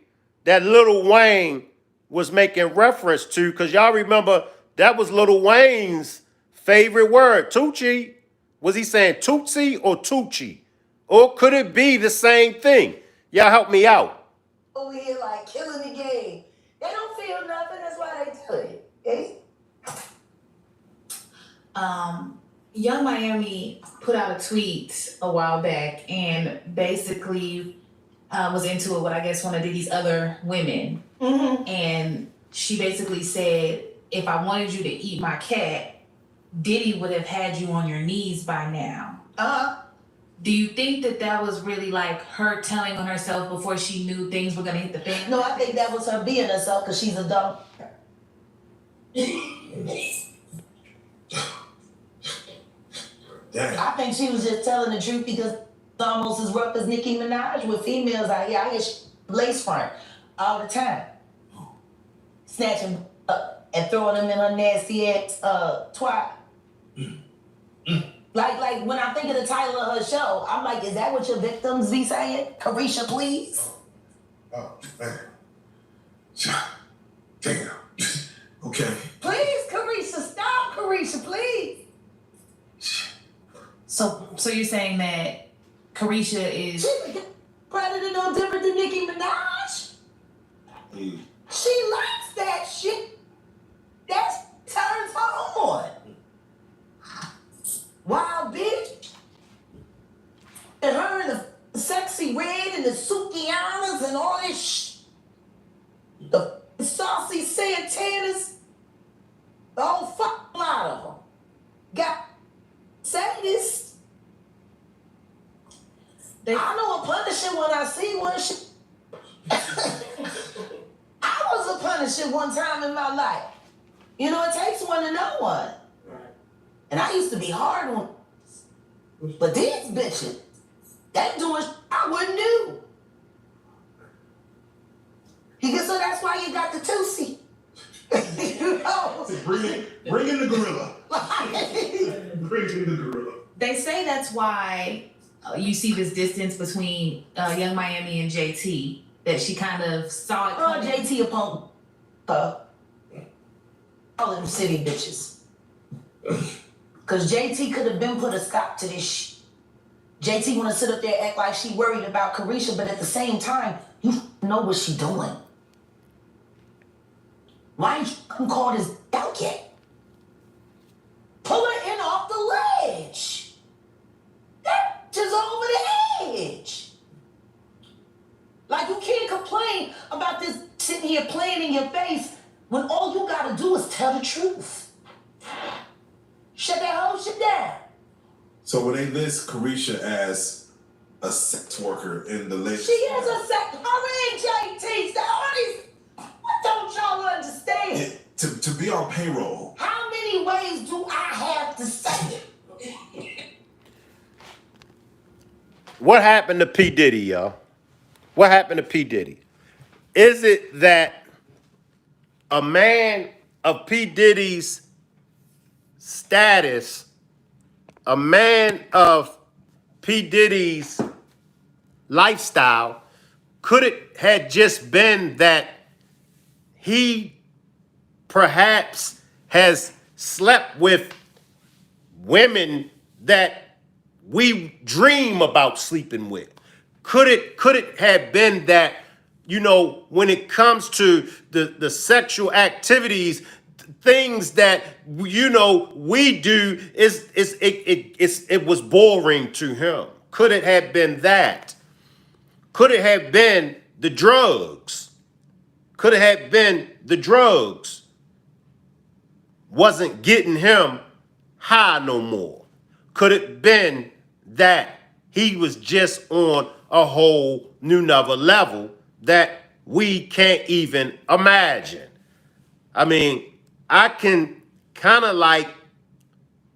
that Lil Wayne was making reference to? Because y'all remember that was Lil Wayne's favorite word, Tucci. Was he saying Tootsie or Tucci? Or could it be the same thing? Y'all help me out. Over here like killing the game. They don't feel nothing, that's why they do it. Eh? Young Miami put out a tweet a while back and basically was into it with, I guess, one of Diddy's other women. Mm-hmm. And she basically said, if I wanted you to eat my cat, Diddy would have had you on your knees by now. Do you think that was really like her telling on herself before she knew things were going to hit the fan? No, I think that was her being herself because she's a dumb. Damn. I think she was just telling the truth because it's almost as rough as Nicki Minaj with females out here. I hear lace front all the time. Snatching up and throwing them in her nasty ass twat. Like when I think of the title of her show, I'm like, is that what your victims be saying? Carisha, please? Oh, man. Damn. Okay. Please, Carisha, stop, Carisha, please. So you're saying that Carisha is She's predator no different than Nicki Minaj. She likes that shit. That turns her on. Wild bitch. And her in the sexy red and the Sukianas and all this the saucy Santanas. The whole fuck lot of them. Got sadists. I know a Punisher when I see one. I was a Punisher one time in my life. You know, it takes one to know one. And I used to be hard on. But these bitches, they doing I wouldn't do. So that's why you got the two-seat. You know? Bring in the gorilla. Bring in the gorilla. They say that's why you see this distance between Young Miami and JT, that she kind of saw it coming. JT upon all them city bitches. Because JT could have been put a stop to this shit. JT want to sit up there and act like she worried about Carisha, but at the same time, you know what she doing. Why ain't you called this out yet? Pull her in off the ledge. That just over the edge. Like, you can't complain about this sitting here playing in your face when all you gotta do is tell the truth. Shut that whole shit down. So when they list Carisha as a sex worker in the list, She is a sex. I mean, JT, all these. What don't y'all understand? to be on payroll. How many ways do I have to say it? What happened to P. Diddy, y'all? What happened to P. Diddy? Is it that a man of P. Diddy's status, a man of P. Diddy's lifestyle, could it had just been that he perhaps has slept with women that we dream about sleeping with? Could it have been that, you know, when it comes to the sexual activities, things that, you know, we do, it was boring to him? Could it have been that? Could it have been the drugs? Could it have been the drugs wasn't getting him high no more? Could it been that he was just on a whole new another level that we can't even imagine? I mean, I can kind of like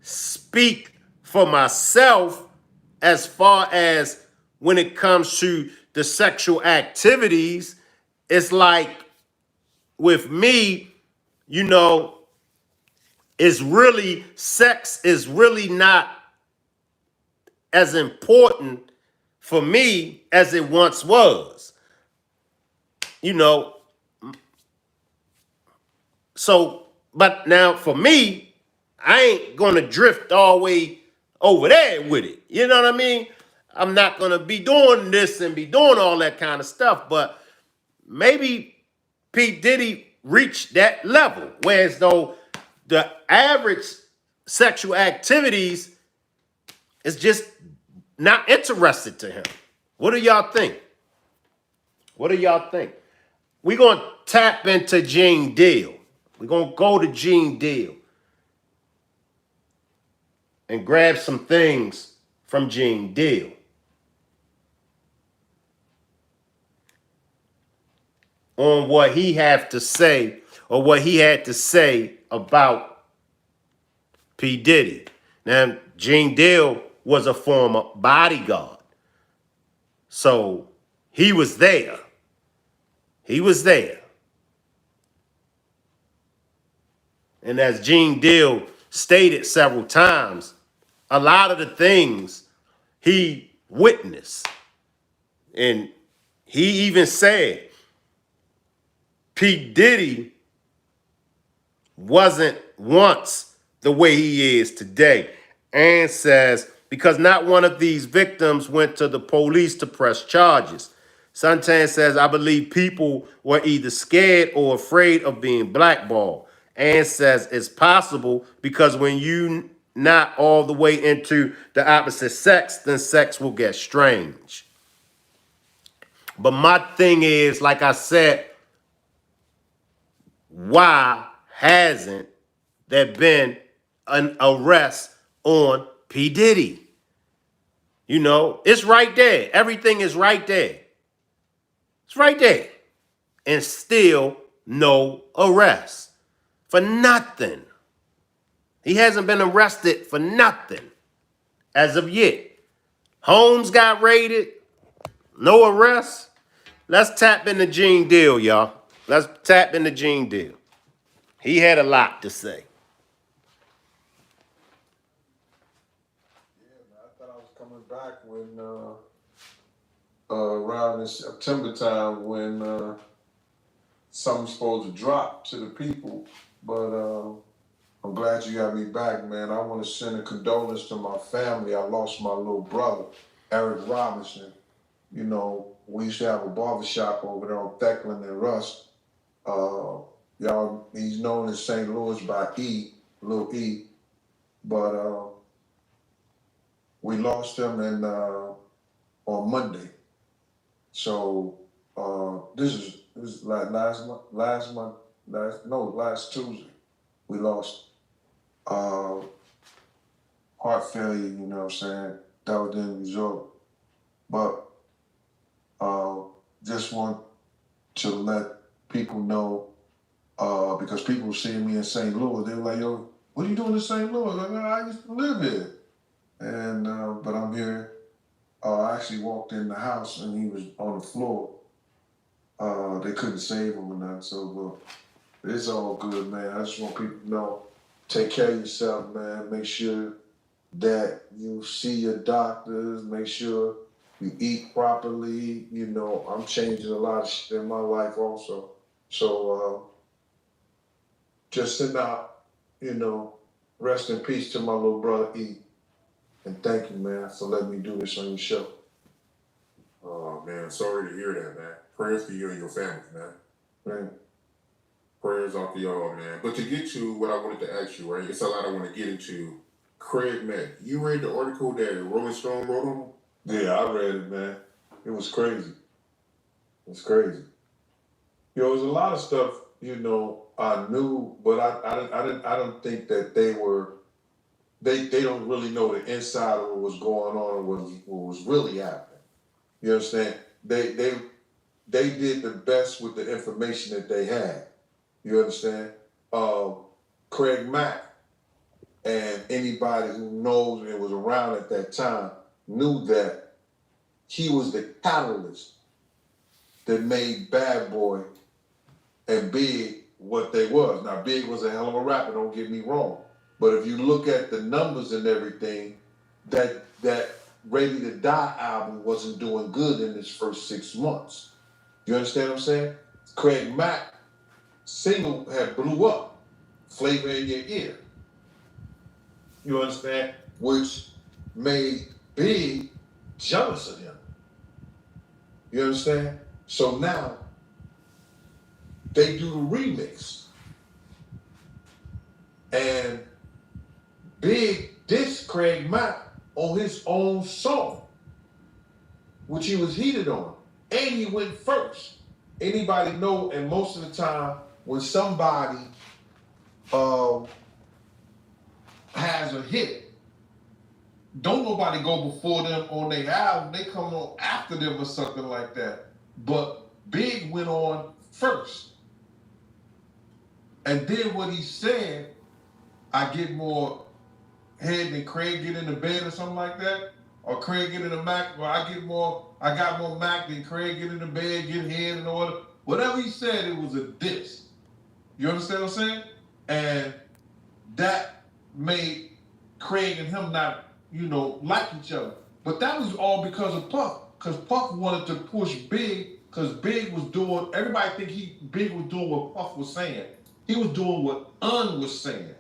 speak for myself as far as when it comes to the sexual activities. It's like with me, you know, sex is really not as important for me as it once was. You know, so, but now for me, I ain't gonna drift all the way over there with it. You know what I mean? I'm not gonna be doing this and be doing all that kind of stuff, but maybe P. Diddy reached that level, whereas though the average sexual activities is just not interested to him. What do y'all think? What do y'all think? We're going to tap into Gene Deal. We're going to go to Gene Deal and grab some things from Gene Deal. On what he had to say, or what he had to say about P. Diddy. Now, Gene Deal was a former bodyguard. So he was there. He was there. And as Gene Deal stated several times, a lot of the things he witnessed. And he even said P.Diddy wasn't once the way he is today. And says, because not one of these victims went to the police to press charges. Suntan says, I believe people were either scared or afraid of being blackballed. And says it's possible because when you not all the way into the opposite sex, then sex will get strange. But my thing is, like I said, why hasn't there been an arrest on P. Diddy? You know, it's right there. Everything is right there. It's right there. And still no arrest for nothing. He hasn't been arrested for nothing as of yet. Homes got raided. No arrest. Let's tap into Gene Deal, y'all. Let's tap into Gene Deal. He had a lot to say. Yeah, man, I thought I was coming back when around in September time when something's supposed to drop to the people. But I'm glad you got me back, man. I want to send a condolence to my family. I lost my little brother, Eric Robinson. You know, we used to have a barbershop over there on Thecklin and Rust. Y'all, he's known in St. Louis by E, Lil E. But we lost him on Monday. So this is like last Tuesday. We lost heart failure, you know what I'm saying? That was the end result. But just want to let people know, because people seeing me in St. Louis, they were like, yo, what are you doing in St. Louis? Like, I used to live here. And but I'm here. I actually walked in the house and he was on the floor. They couldn't save him or nothing, so it's all good, man. I just want people to know, take care of yourself, man. Make sure that you see your doctors. Make sure you eat properly. You know, I'm changing a lot of shit in my life also. So just send out, you know, rest in peace to my little brother E. And thank you, man, for letting me do this on your show. Oh man, sorry to hear that, man. Prayers for you and your family, man. Man. Prayers out to y'all, man. But to get to what I wanted to ask you, right? It's a lot I want to get into. Craig Mack, you read the article that Rolling Stone wrote on him? Yeah, I read it, man. It was crazy. It's crazy. You know, there's a lot of stuff, you know, I knew, but I don't think that they don't really know the inside of what was going on and what was really happening. You understand? They did the best with the information that they had. You understand? Craig Mack and anybody who knows and was around at that time knew that he was the catalyst that made Bad Boy and Big what they was. Now, Big was a hell of a rapper, don't get me wrong. But if you look at the numbers and everything, that Ready to Die album wasn't doing good in its first 6 months. You understand what I'm saying? Craig Mack single had blew up, Flavor in Your Ear. You understand? Which made Big jealous of him. You understand? So now they do the remix. And Big dissed Craig Mack on his own song, which he was heated on. And he went first. Anybody know, and most of the time, when somebody has a hit, don't nobody go before them on their album. They come on after them or something like that. But Big went on first. And then what he said, I get more head than Craig get in the bed or something like that? Or Craig get in the Mac, well, I got more Mac than Craig get in the bed, get head in order. Whatever he said, it was a diss. You understand what I'm saying? And that made Craig and him not, like each other. But that was all because of Puff. Because Puff wanted to push Big, because Big was doing, everybody think Big was doing what Puff was saying. He was doing what Un was saying.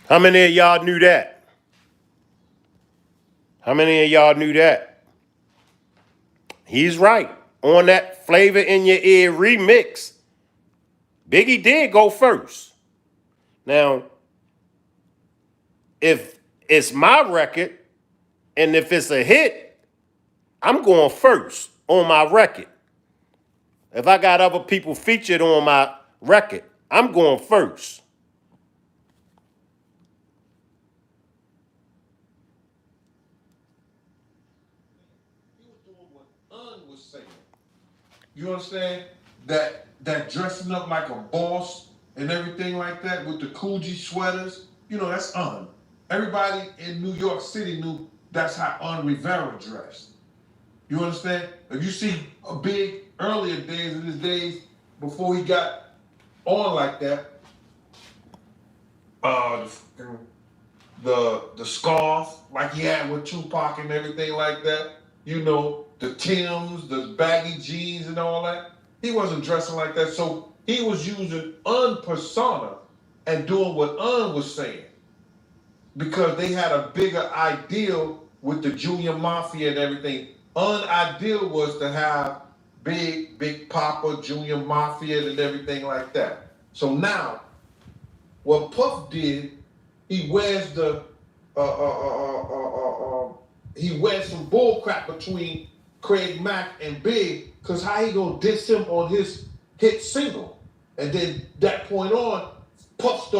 How many of y'all knew that? How many of y'all knew that? He's right. On that Flavor in Your Ear remix, Biggie did go first. Now, if it's my record and if it's a hit, I'm going first on my record. If I got other people featured on my record, I'm going first. He was doing what Un was saying. You understand? That dressing up like a boss and everything like that with the Coogee sweaters, that's Un. Everybody in New York City knew that's how Un Rivera dressed. You understand? If you see a Big earlier days in his days before he got on like that, the scarf like he had with Tupac and everything like that, the Timbs, the baggy jeans and all that. He wasn't dressing like that, so he was using Un persona and doing what Un was saying because they had a bigger ideal with the Junior Mafia and everything. Un ideal was to have Big Papa, Junior Mafia and everything like that. So now, what Puff did, he wears he wears some bull crap between Craig Mack and Big, cause how he gonna diss him on his hit single? And then that point on, Puff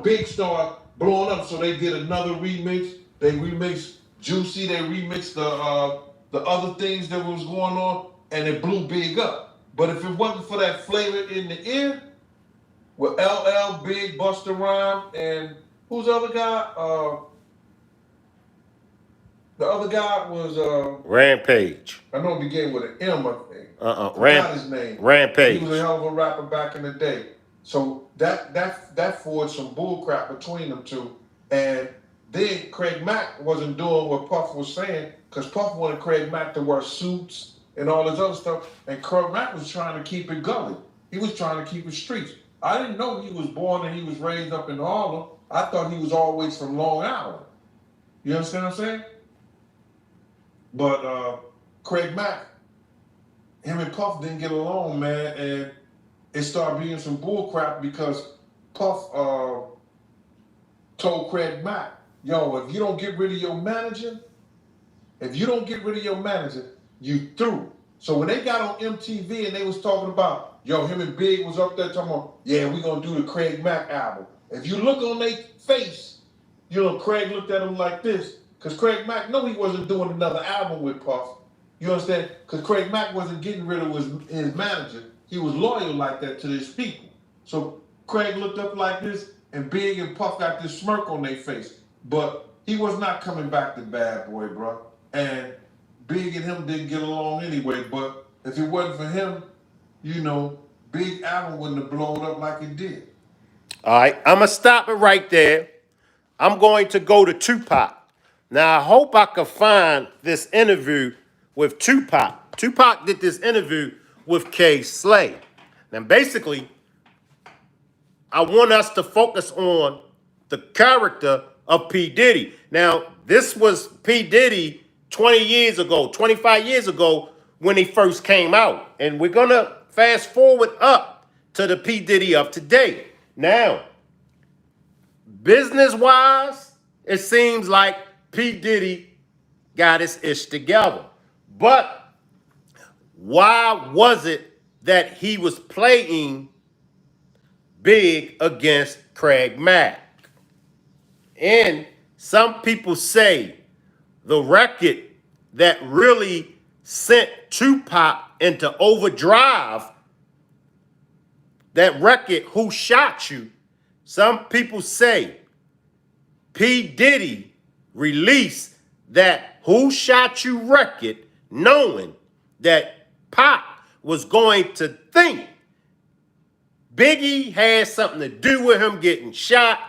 Big started blowing up, so they did another remix. They remixed Juicy, they remixed the other things that was going on, and it blew Big up. But if it wasn't for that Flavor in the Ear, with LL, Big, Busta Rhymes, and who's the other guy? The other guy was Rampage. I know it began with an M, I think. Forgot his name. Rampage. He was a hell of a rapper back in the day. So that forged some bullcrap between them two. And then Craig Mack wasn't doing what Puff was saying, because Puff wanted Craig Mack to wear suits and all this other stuff. And Craig Mack was trying to keep it gully. He was trying to keep it streets. I didn't know he was born and he was raised up in Harlem. I thought he was always from Long Island. You understand what I'm saying? But Craig Mack, him and Puff didn't get along, man, and it started being some bullcrap because Puff told Craig Mack, yo, if you don't get rid of your manager, you through. So when they got on MTV and they was talking about, yo, him and Big was up there talking about, yeah, we gonna do the Craig Mack album. If you look on their face, Craig looked at him like this, because Craig Mack knew he wasn't doing another album with Puff. You understand? Because Craig Mack wasn't getting rid of his manager. He was loyal like that to his people. So Craig looked up like this, and Big and Puff got this smirk on their face. But he was not coming back to Bad Boy, bro. And Big and him didn't get along anyway. But if it wasn't for him, Big album wouldn't have blown up like it did. All right, I'm going to stop it right there. I'm going to go to Tupac. Now, I hope I can find this interview with Tupac. Tupac did this interview with K. Slay. Now, basically, I want us to focus on the character of P. Diddy. Now, this was P. Diddy 20 years ago, 25 years ago when he first came out. And we're going to fast forward up to the P. Diddy of today. Now, business-wise, it seems like P. Diddy got his ish together. But why was it that he was playing big against Craig Mack? And some people say the record that really sent Tupac into overdrive, that record, Who Shot You, Some people say P. Diddy released that Who Shot You record knowing that Pac was going to think Biggie had something to do with him getting shot,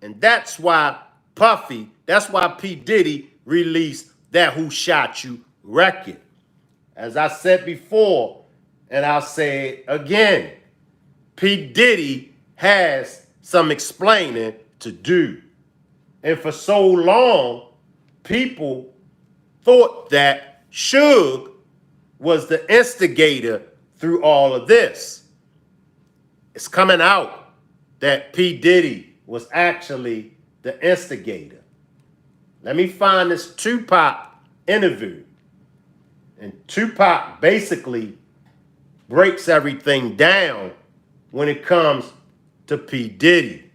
and that's why P. Diddy released that Who Shot You record. As I said before, and I'll say it again, P. Diddy has some explaining to do. And for so long, people thought that Suge was the instigator through all of this. It's coming out that P. Diddy was actually the instigator. Let me find this Tupac interview. And Tupac basically breaks everything down when it comes to P. Diddy.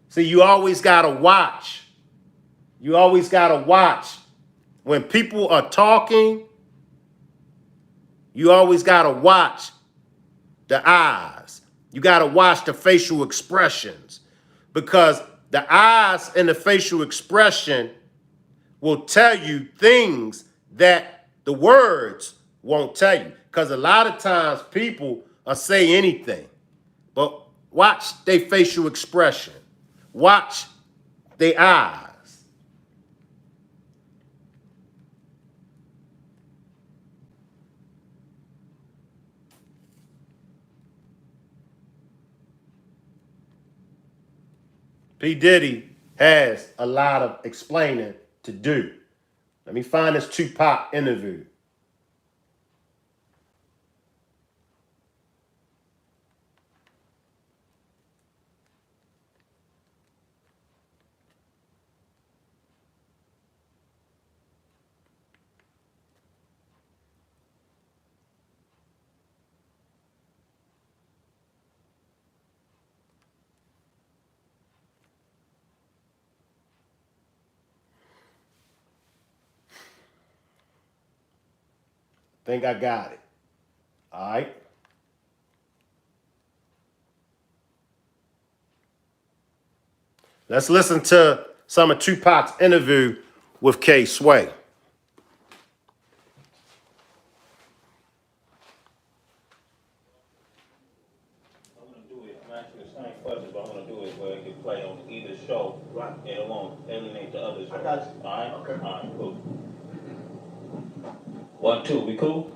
See, you always got to watch. You always got to watch. When people are talking, you always got to watch the eyes. You got to watch the facial expressions, because the eyes and the facial expression will tell you things that the words won't tell you. Because a lot of times people will say anything, but watch their facial expression. Watch their eyes. P. Diddy has a lot of explaining to do. Let me find this Tupac interview. Think I got it. All right. Let's listen to some of Tupac's interview with K. Sway. I want to do it. I'm asking the same question, but I want to do it where it can play on either show. Right. And it won't alienate the others. I got you. All right? Okay. All right, cool. 1, 2, we cool?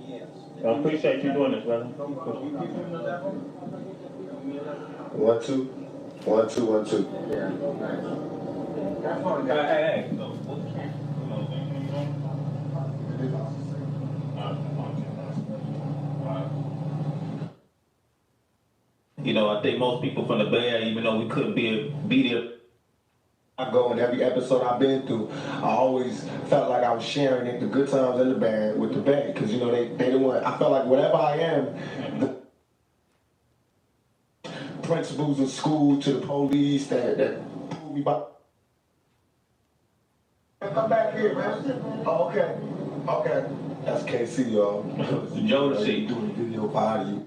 Yes. I appreciate you doing this, brother. Cool. 1, 2. 1, 2, 1, 2. Yeah. Hey. You know, I think most people from the Bay Area, even though we couldn't be there. I go in every episode I've been through, I always felt like I was sharing it, the good times and the bad, with the bad. Because, you know, they didn't want, I felt like whatever I am, the principals of school to the police that pulled me by. Come back here, man. Oh, okay. Okay. That's KC, y'all. Jodeci. Doing a video for you.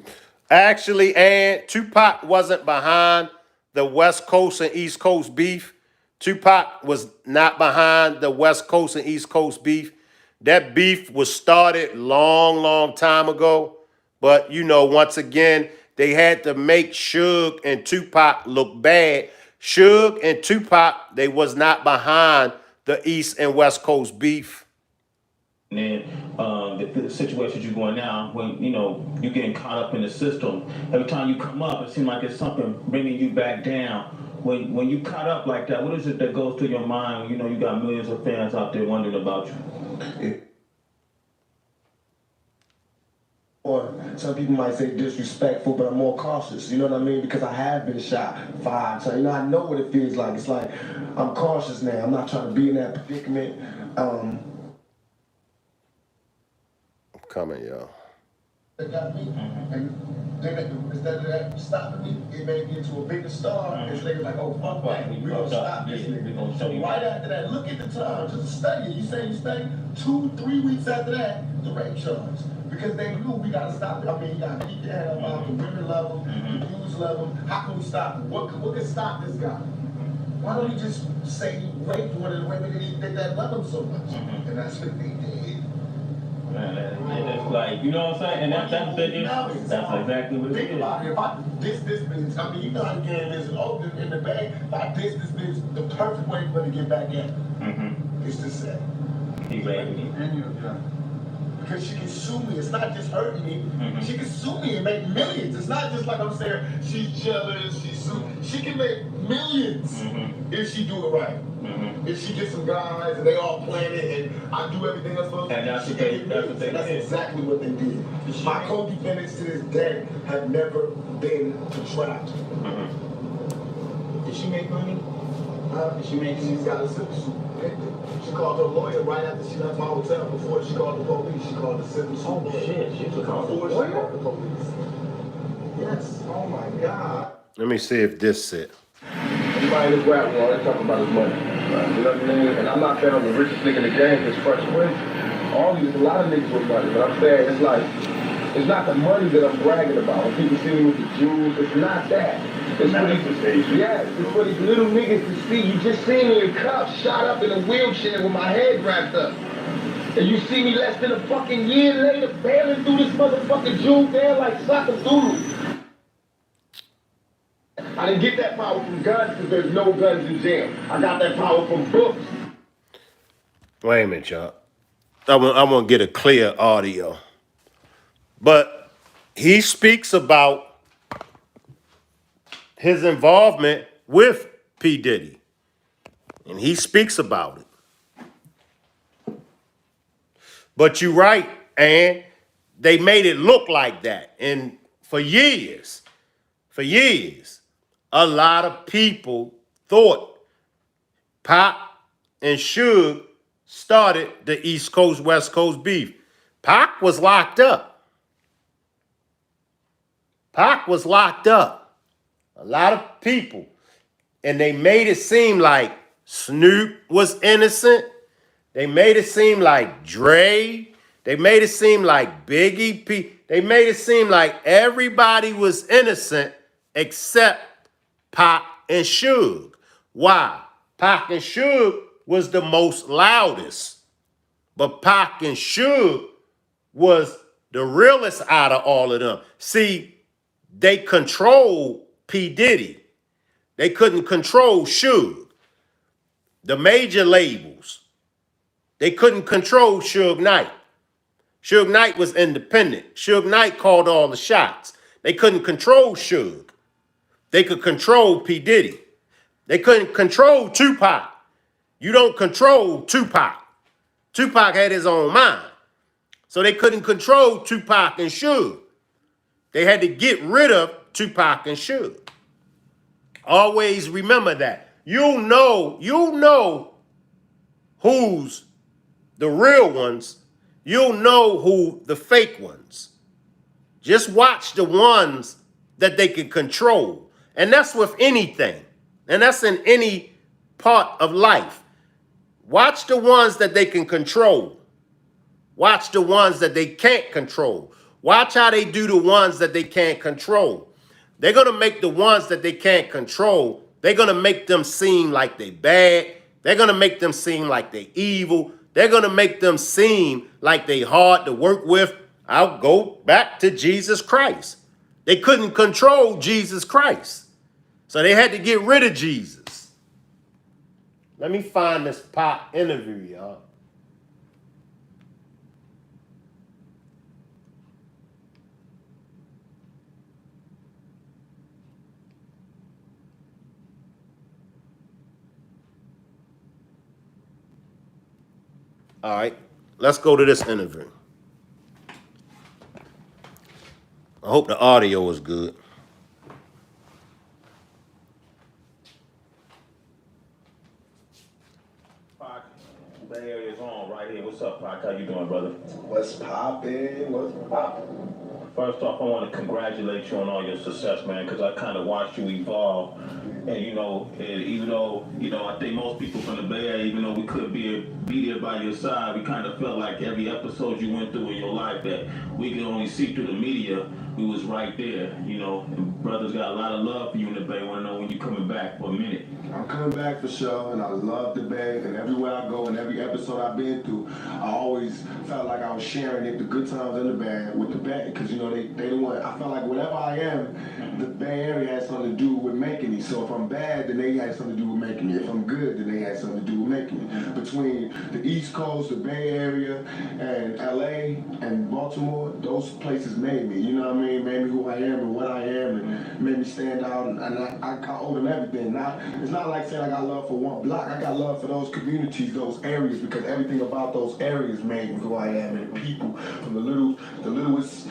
Actually, and Tupac wasn't behind the West Coast and East Coast beef. Tupac was not behind the West Coast and East Coast beef. That beef was started long time ago. But, you know, once again, they had to make Suge and Tupac look bad. Suge and Tupac, they was not behind the East and West Coast beef. And then the situations you're going now, when, you know, you're getting caught up in the system, every time you come up, it seems like it's something bringing you back down. When you caught up like that, what is it that goes through your mind when you know you got millions of fans out there wondering about you? Or some people might say disrespectful, but I'm more cautious. You know what I mean? Because I have been shot 5 times. You know, I know what it feels like. It's like I'm cautious now. I'm not trying to be in that predicament. Coming, y'all. that got me. And then instead of that stopping me, it made me into a bigger star. And this nigga like, oh, fuck that. We gonna stop this nigga. So right after that, look at the time. Just study it. You say you study 2-3 weeks after that, the rape charge. Because they knew we gotta stop it. I mean, you gotta keep your head up the women level, the dudes level. How can we stop it? What can stop this guy? Why don't you just say he raped one of the women that love him so much? And that's what they did. Man, it's like, you know what I'm saying? And that's exactly what it Think is. about it. If I diss this bitch, I mean, you know how the game is in the bag. If I diss this bitch, the perfect way for her to get back at me is to say, He raped me. and you, because she can sue me. It's not just hurting me. She can sue me and make millions. It's not just like I'm saying she's jealous, she's sue. She can make millions if she do it right. If she gets some guys and they all plan it and I do everything I'm supposed to do, that's she what can they- get that's millions. what they And that's did. exactly what they did. My co-defendants to this day have never been to trial. Did she make money? She's got a civil suit. She called her lawyer right after she left my hotel. Before she called the police, she called the civil suit. Oh shit, she took off the Before she lawyer? called the police. Yes. Oh my God. Let me see if this it. Everybody in this rap world, they talk about his money. You know what I mean? And I'm not saying I'm the richest nigga in the game, it's Fresh Prince. A lot of niggas with money, but I'm saying it's like, it's not the money that I'm bragging about. When people see me with the jewels, it's not that. It's for these, yes, it's for these little niggas to see. You just see me in cuffs, shot up in a wheelchair with my head wrapped up. And you see me less than a fucking year later, bailing through this motherfucking jewel there like Sakadoodle. I didn't get that power from guns because there's no guns in jail. I got that power from books. Wait a minute, y'all. I want to get a clear audio. But he speaks about his involvement with P. Diddy. And he speaks about it. But you're right, and they made it look like that. And for years, a lot of people thought Pac and Suge started the East Coast, West Coast beef. Pac was locked up. A lot of people. And they made it seem like Snoop was innocent. They made it seem like Dre. They made it seem like Biggie P. They made it seem like everybody was innocent except Pac and Suge. Why? Pac and Suge was the most loudest. But Pac and Suge was the realest out of all of them. See, they controlled P. Diddy. They couldn't control Suge. The major labels, they couldn't control Suge Knight. Suge Knight was independent. Suge Knight called all the shots. They couldn't control Suge. They could control P. Diddy. They couldn't control Tupac. You don't control Tupac. Tupac had his own mind. So they couldn't control Tupac and Suge. They had to get rid of Tupac and Suge. Always remember that. You'll know who's the real ones. You'll know who the fake ones. Just watch the ones that they can control. And that's with anything. And that's in any part of life. Watch the ones that they can control. Watch the ones that they can't control. Watch how they do the ones that they can't control. They're going to make the ones that they can't control, they're going to make them seem like they bad. They're going to make them seem like they evil. They're going to make them seem like they hard to work with. I'll go back to Jesus Christ. They couldn't control Jesus Christ. So they had to get rid of Jesus. Let me find this Pac interview, y'all. All right, let's go to this interview. I hope the audio is good. Pac, Bay Area is on right here. What's up, Pac? How you doing, brother? What's poppin'? What's poppin'? First off, I want to congratulate you on all your success, man, because I kind of watched you evolve. And, even though, I think most people from the Bay Area, even though we couldn't be there by your side, we kind of felt like every episode you went through in your life that we could only see through the media, we was right there, And brothers got a lot of love for you in the Bay. Want to know when you coming back for a minute. I'm coming back for sure, and I love the Bay, and everywhere I go and every episode I've been through, I always felt like I was sharing it, the good times and the bad, with the Bay, because, they the one, I felt like whatever I am, the Bay Area has something to do with making me. So if I'm bad, then they had something to do with making me. If I'm good, then they had something to do with making me. Between the East Coast, the Bay Area, and LA, and Baltimore, those places made me, you know what I mean? Made me who I am and what I am, and made me stand out, and I owe them everything. It's not like saying I got love for one block. I got love for those communities, those areas, because everything about those areas made me who I am, and the people, from the littlest,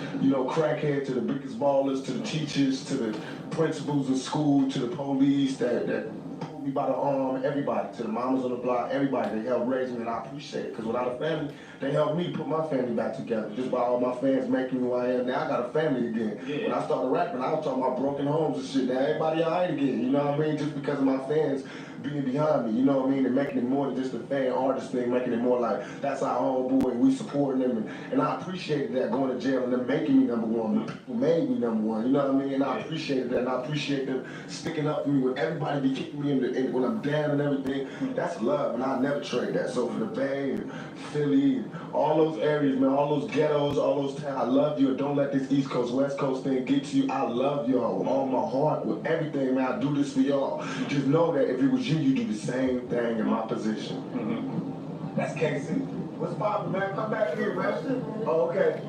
crackhead, to the biggest ballers, to the teachers, to the principals in school, to the police that pulled me by the arm, everybody, to the mamas on the block, everybody, they helped raise me, and I appreciate it, because without a family, they helped me put my family back together, just by all my fans making me who I am. Now I got a family again. Yeah. When I started rapping, I was talking about broken homes and shit. Now everybody all right again, you know what I mean? Just because of my fans being behind me, you know what I mean? And making it more than just a fan artist thing, making it more like, that's our homeboy, and we supporting them, and I appreciated that, going to jail and them making me number one. The people made me number one, you know what I mean? And I appreciated that, and I appreciate them sticking up for me when everybody be kicking me in when I'm down and everything. That's love, and I'll never trade that. So for the Bay and Philly and all those areas, man, all those ghettos, all those towns, I love you, and don't let this East Coast, West Coast thing get to you. I love y'all with all my heart, with everything, man. I do this for y'all. Just know that if it was you do the same thing in my position. That's KC. What's poppin', man? Come back here, man. Oh, okay.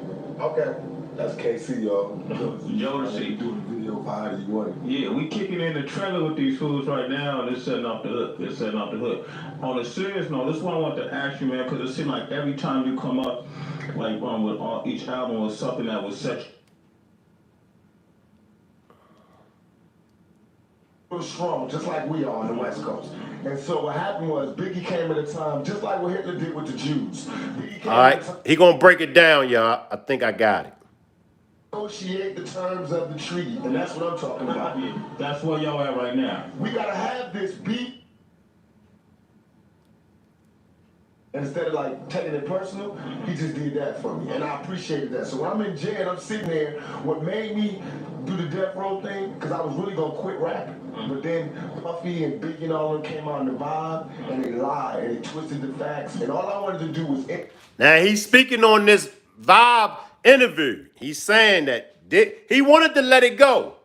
That's KC, y'all. Jodeci. Do the video for how you want it. Yeah, we kicking in the trailer with these fools right now, and they're setting off the hook. On a serious note, this is what I want to ask you, man, because it seems like every time you come up, like with each album was something that was such. Strong, just like we are on the West Coast. And so what happened was Biggie came at a time, just like what Hitler did with the Jews. All right, he gonna break it down, y'all. I think I got it. Negotiate the terms of the treaty, and that's what I'm talking about. That's where y'all at right now. We gotta have this beat. Instead of like taking it personal, he just did that for me, and I appreciated that. So when I'm in jail, I'm sitting there. What made me do the death row thing, because I was really gonna quit rapping, but then Puffy and Biggie and all of them came out in the vibe, and they lied and they twisted the facts, and all I wanted to do was. Now he's speaking on this vibe interview. He's saying that he wanted to let it go.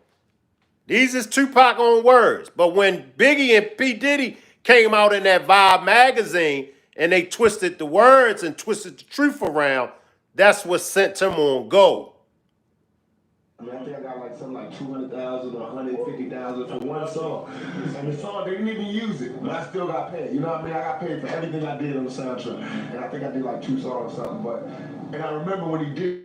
These is Tupac on words, but when Biggie and P.Diddy came out in that Vibe magazine, and they twisted the words and twisted the truth around, that's what sent him on go. I think I got like something like 200,000 or 150,000 for one song. And the song, they didn't even use it, but I still got paid. You know what I mean? I got paid for everything I did on the soundtrack. And I think I did like 2 songs or something. And I remember when he did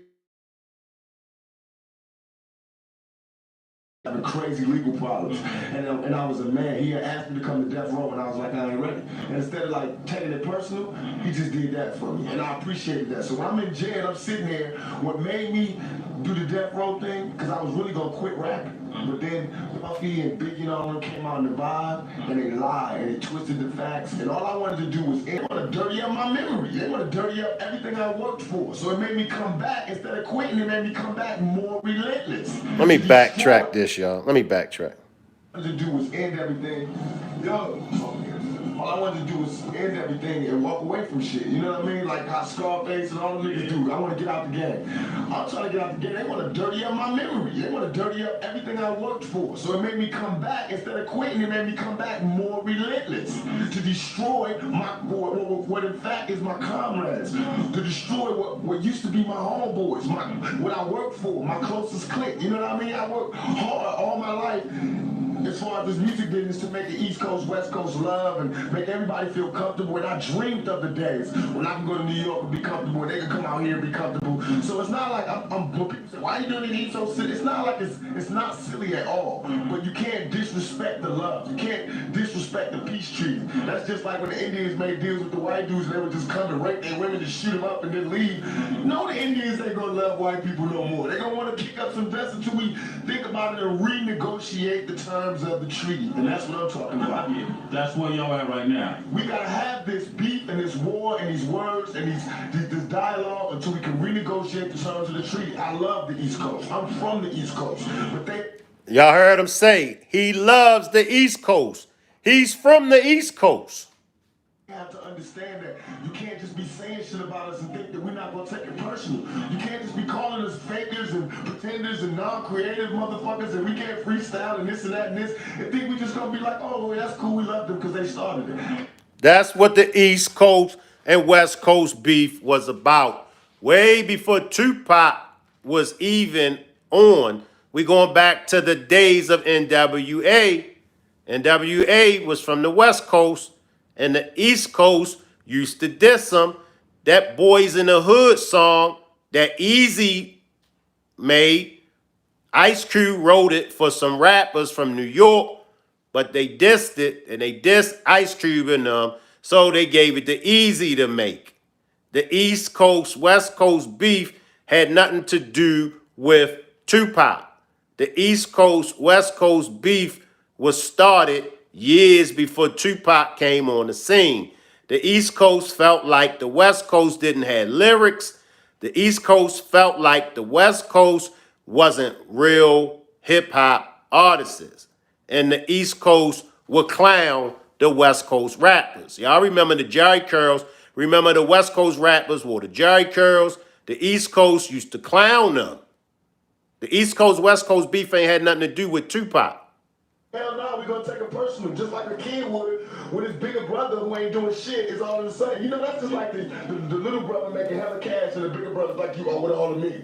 having crazy legal problems, and I was a man. He had asked me to come to death row, and I was like, I ain't ready. And instead of like taking it personal, he just did that for me, and I appreciated that. So when I'm in jail, I'm sitting there. What made me do the death row thing, because I was really gonna quit rapping, but then Puffy and Biggie and all of them came out in the vibe, and they lied and they twisted the facts, and all I wanted to do was they want to dirty up my memory. They want to dirty up everything I worked for. So it made me come back. Instead of quitting, it made me come back more relentless. Let me backtrack this, y'all. Let me backtrack. All I wanted to do was end everything. All I wanted to do was end everything and walk away from shit. You know what I mean? Like how Scarface and all the niggas do. I want to get out the game. I'm trying to get out the game. They want to dirty up my memory. They want to dirty up everything I worked for. So it made me come back. Instead of quitting, it made me come back more relentless. To destroy what in fact is my comrades. To destroy what used to be my homeboys. What I worked for. My closest clique. You know what I mean? I worked hard all my life. as far as this music business, to make the East Coast, West Coast love and make everybody feel comfortable. And I dreamed of the days when I can go to New York and be comfortable, and they can come out here and be comfortable. So it's not like when people say, why are you doing the East Coast silly? It's not like it's not silly at all. But you can't disrespect the love. You can't disrespect the peace treaty. That's just like when the Indians made deals with the white dudes and they would just come and rape their women, just shoot them up and then leave. No, the Indians ain't gonna love white people no more. They're gonna want to kick up some dust until we think about it and renegotiate the terms of the treaty. And that's what I'm talking about. Yeah, that's where y'all at right now. We gotta have this beef and this war and these words and this dialogue until we can renegotiate the terms of the treaty. I love the East Coast. I'm from the East Coast. But Y'all heard him say he loves the East Coast. He's from the East Coast. you have to understand that you can't just be saying shit about us and think that we're not gonna take it personal. You can't just be calling us fakers and pretenders and non-creative motherfuckers and we can't freestyle and this and that and this and think we just gonna be like, oh, well, that's cool, we love them because they started it. That's what the East Coast and West Coast beef was about. Way before Tupac was even on. We going back to the days of NWA. NWA was from the West Coast, and the East Coast used to diss them. That Boys in the Hood song that Easy made, Ice Cube wrote it for some rappers from New York, but they dissed it, and they dissed Ice Cube and them, so they gave it to Easy to make. The East Coast, West Coast beef had nothing to do with Tupac. The East Coast, West Coast beef was started years before Tupac came on the scene. The East Coast felt like the West Coast didn't have lyrics. The East Coast felt like the West Coast wasn't real hip-hop artists. And the East Coast would clown the West Coast rappers. Y'all remember the Jerry curls. Remember the West Coast rappers wore the Jerry curls. The East Coast used to clown them. The East Coast, West Coast beef ain't had nothing to do with Tupac. Hell no, we're gonna take it personal, just like a kid would with his bigger brother who ain't doing shit. It's all the same. You know, that's just like the little brother making hella cash and the bigger brother's like, you owe it all to me.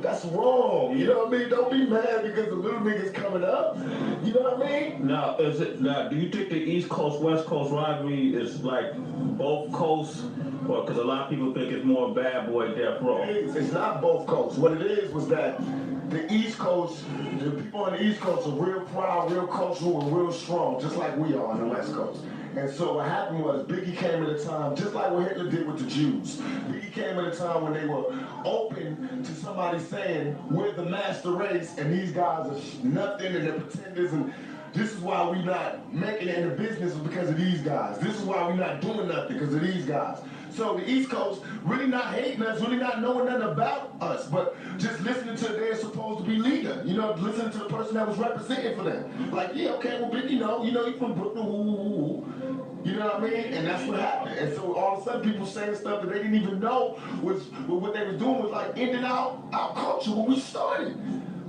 That's wrong. You know what I mean? Don't be mad because the little nigga's coming up. You know what I mean? Now, do you think the East Coast, West Coast rivalry is like both coasts? Or because a lot of people think it's more Bad Boy Death Row? It's not both coasts. What it is was that the East Coast, the people on the East Coast are real proud, real cultural, and real strong, just like we are on the West Coast. And so what happened was Biggie came at a time, just like what Hitler did with the Jews. Biggie came at a time when they were open to somebody saying, we're the master race, and these guys are nothing, and they're pretenders, and this is why we're not making it in the business because of these guys. This is why we're not doing nothing because of these guys. So the East Coast really not hating us, really not knowing nothing about us, but just listening to their supposed to be leader. You know, listening to the person that was representing for them. Like, yeah, okay, well, Big, you know, you from Brooklyn, you know what I mean? And that's what happened. And so all of a sudden people saying stuff that they didn't even know was what they was doing was like ending our culture when we started.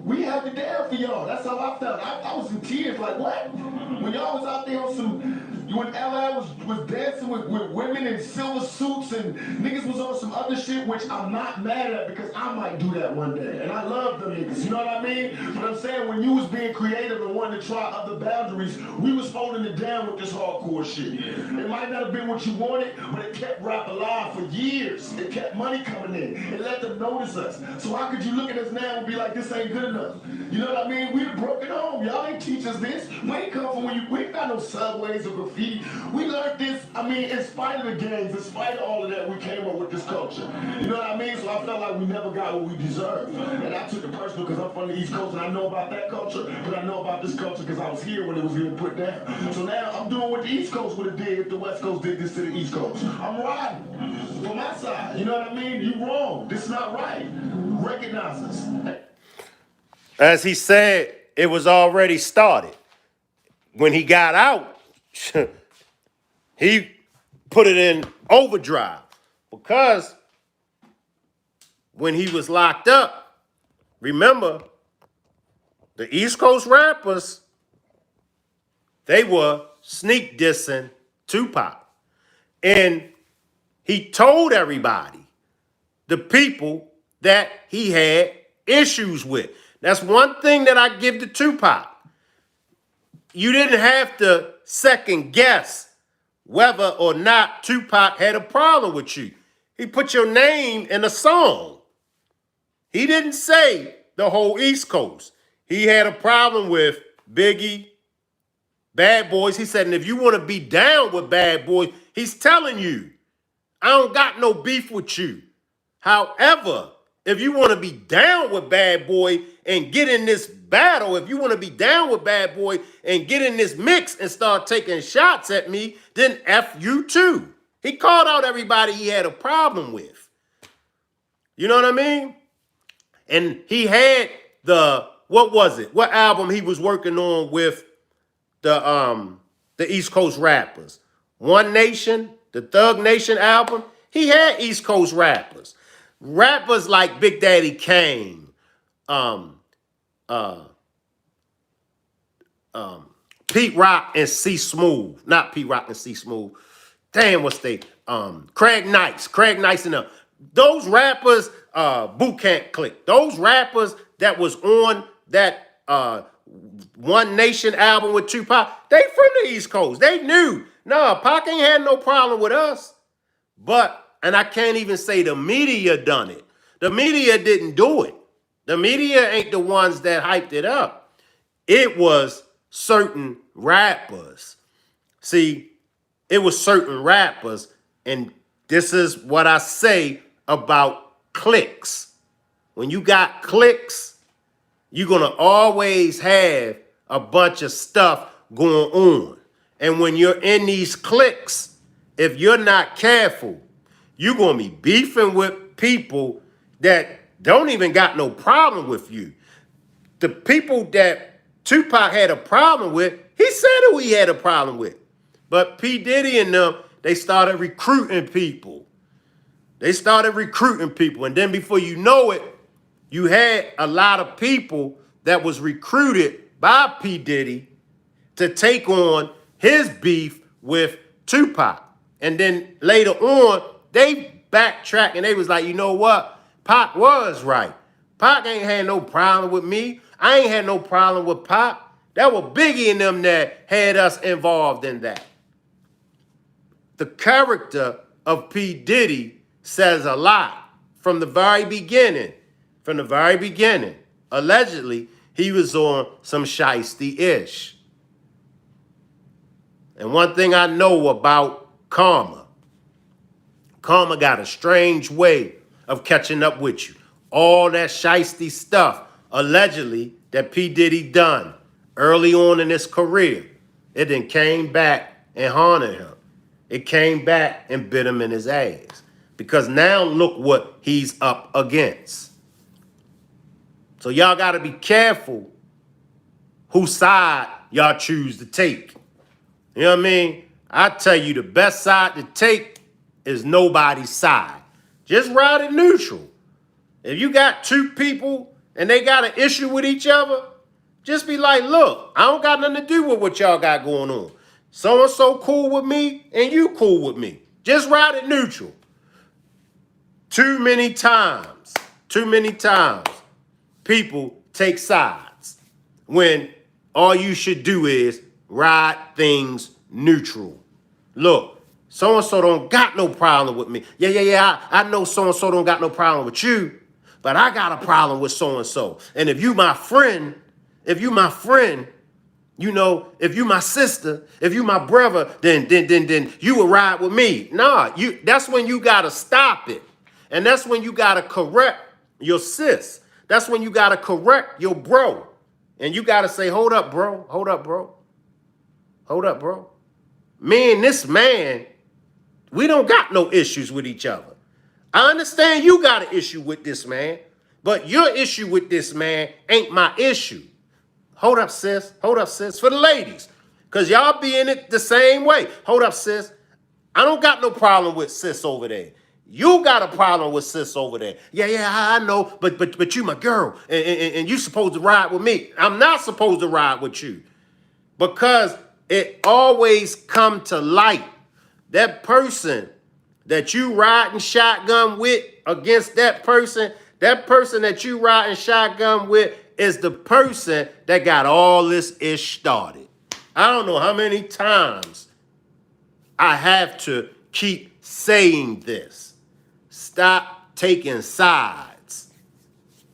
We held it down for y'all. That's how I felt. I was in tears, like, what? When y'all was out there on some, when LL was dancing with women in silver suits and niggas was on some other shit, which I'm not mad at because I might do that one day. And I love them niggas, you know what I mean? But I'm saying when you was being creative and wanting to try other boundaries, we was holding it down with this hardcore shit. It might not have been what you wanted, but it kept rap alive for years. It kept money coming in. It let them notice us. So how could you look at us now and be like, this ain't good enough? You know what I mean? We the broken home. Y'all ain't teach us this. We ain't come from we ain't got no subways or graffiti. We learned this, I mean, in spite of the gangs, in spite of all of that, we came up with this culture. You know what I mean? So I felt like we never got what we deserved. And I took it personal because I'm from the East Coast and I know about that culture, but I know about this culture because I was here when it was being put down. So now I'm doing what the East Coast would have did if the West Coast did this to the East Coast. I'm riding for my side. You know what I mean? You wrong. This is not right. Recognize us. As he said, it was already started. When he got out, he put it in overdrive because when he was locked up, remember, the East Coast rappers, they were sneak dissing Tupac. And he told everybody, the people that he had issues with. That's one thing that I give to Tupac. you didn't have to second guess whether or not Tupac had a problem with you. He put your name in a song. He didn't say the whole East Coast. He had a problem with Biggie, Bad Boys. He said, and if you want to be down with Bad Boys, he's telling you, I don't got no beef with you. However, if you want to be down with Bad Boy and get in this battle, if you want to be down with Bad Boy and get in this mix and start taking shots at me, then F you too. He called out everybody he had a problem with. You know what I mean? And he had what was it? What album he was working on with the East Coast rappers? One Nation, the Thug Nation album. He had East Coast rappers. Rappers like Big Daddy Kane, Pete Rock and C Smooth. Not Pete Rock and C Smooth. Damn, what's they? Craig Nice and them. Those rappers, Boot Camp Click. Those rappers that was on that One Nation album with Tupac, they from the East Coast. They knew. No, Pac ain't had no problem with us. But, and I can't even say the media done it. The media didn't do it. The media ain't the ones that hyped it up. It was certain rappers. See, it was certain rappers, and this is what I say about cliques. When you got cliques, you're going to always have a bunch of stuff going on. And when you're in these cliques, if you're not careful, you're going to be beefing with people that don't even got no problem with you. The people that Tupac had a problem with, he said who he had a problem with. But P. Diddy and them, they started recruiting people. And then before you know it, you had a lot of people that was recruited by P. Diddy to take on his beef with Tupac. And then later on, they backtracked and they was like, you know what? Pac was right. Pac ain't had no problem with me. I ain't had no problem with Pac. That was Biggie and them that had us involved in that. The character of P. Diddy says a lot from the very beginning. Allegedly, he was on some shiesty-ish. And one thing I know about karma got a strange way of catching up with you. All that shiesty stuff, allegedly, that P. Diddy done early on in his career, it then came back and haunted him. It came back and bit him in his ass. Because now look what he's up against. So y'all got to be careful whose side y'all choose to take. You know what I mean? I tell you, the best side to take is nobody's side. Just ride it neutral. If you got two people and they got an issue with each other, just be like, look, I don't got nothing to do with what y'all got going on. So-and-so cool with me and you cool with me. Just ride it neutral. Too many times, people take sides when all you should do is ride things neutral. Look, so-and-so don't got no problem with me. Yeah, I know so-and-so don't got no problem with you, but I got a problem with so-and-so. And if you my friend, you know, if you my sister, if you my brother, then you will ride with me. Nah, that's when you gotta stop it. And that's when you gotta correct your sis. That's when you gotta correct your bro. And you gotta say, hold up, bro. Me and this man, we don't got no issues with each other. I understand you got an issue with this man, but your issue with this man ain't my issue. Hold up, sis. For the ladies, because y'all be in it the same way. Hold up, sis. I don't got no problem with sis over there. You got a problem with sis over there. Yeah, I know, but you my girl, and you supposed to ride with me. I'm not supposed to ride with you, because it always come to light. That person that you riding shotgun with against that person that you riding shotgun with is the person that got all this ish started. I don't know how many times I have to keep saying this. Stop taking sides.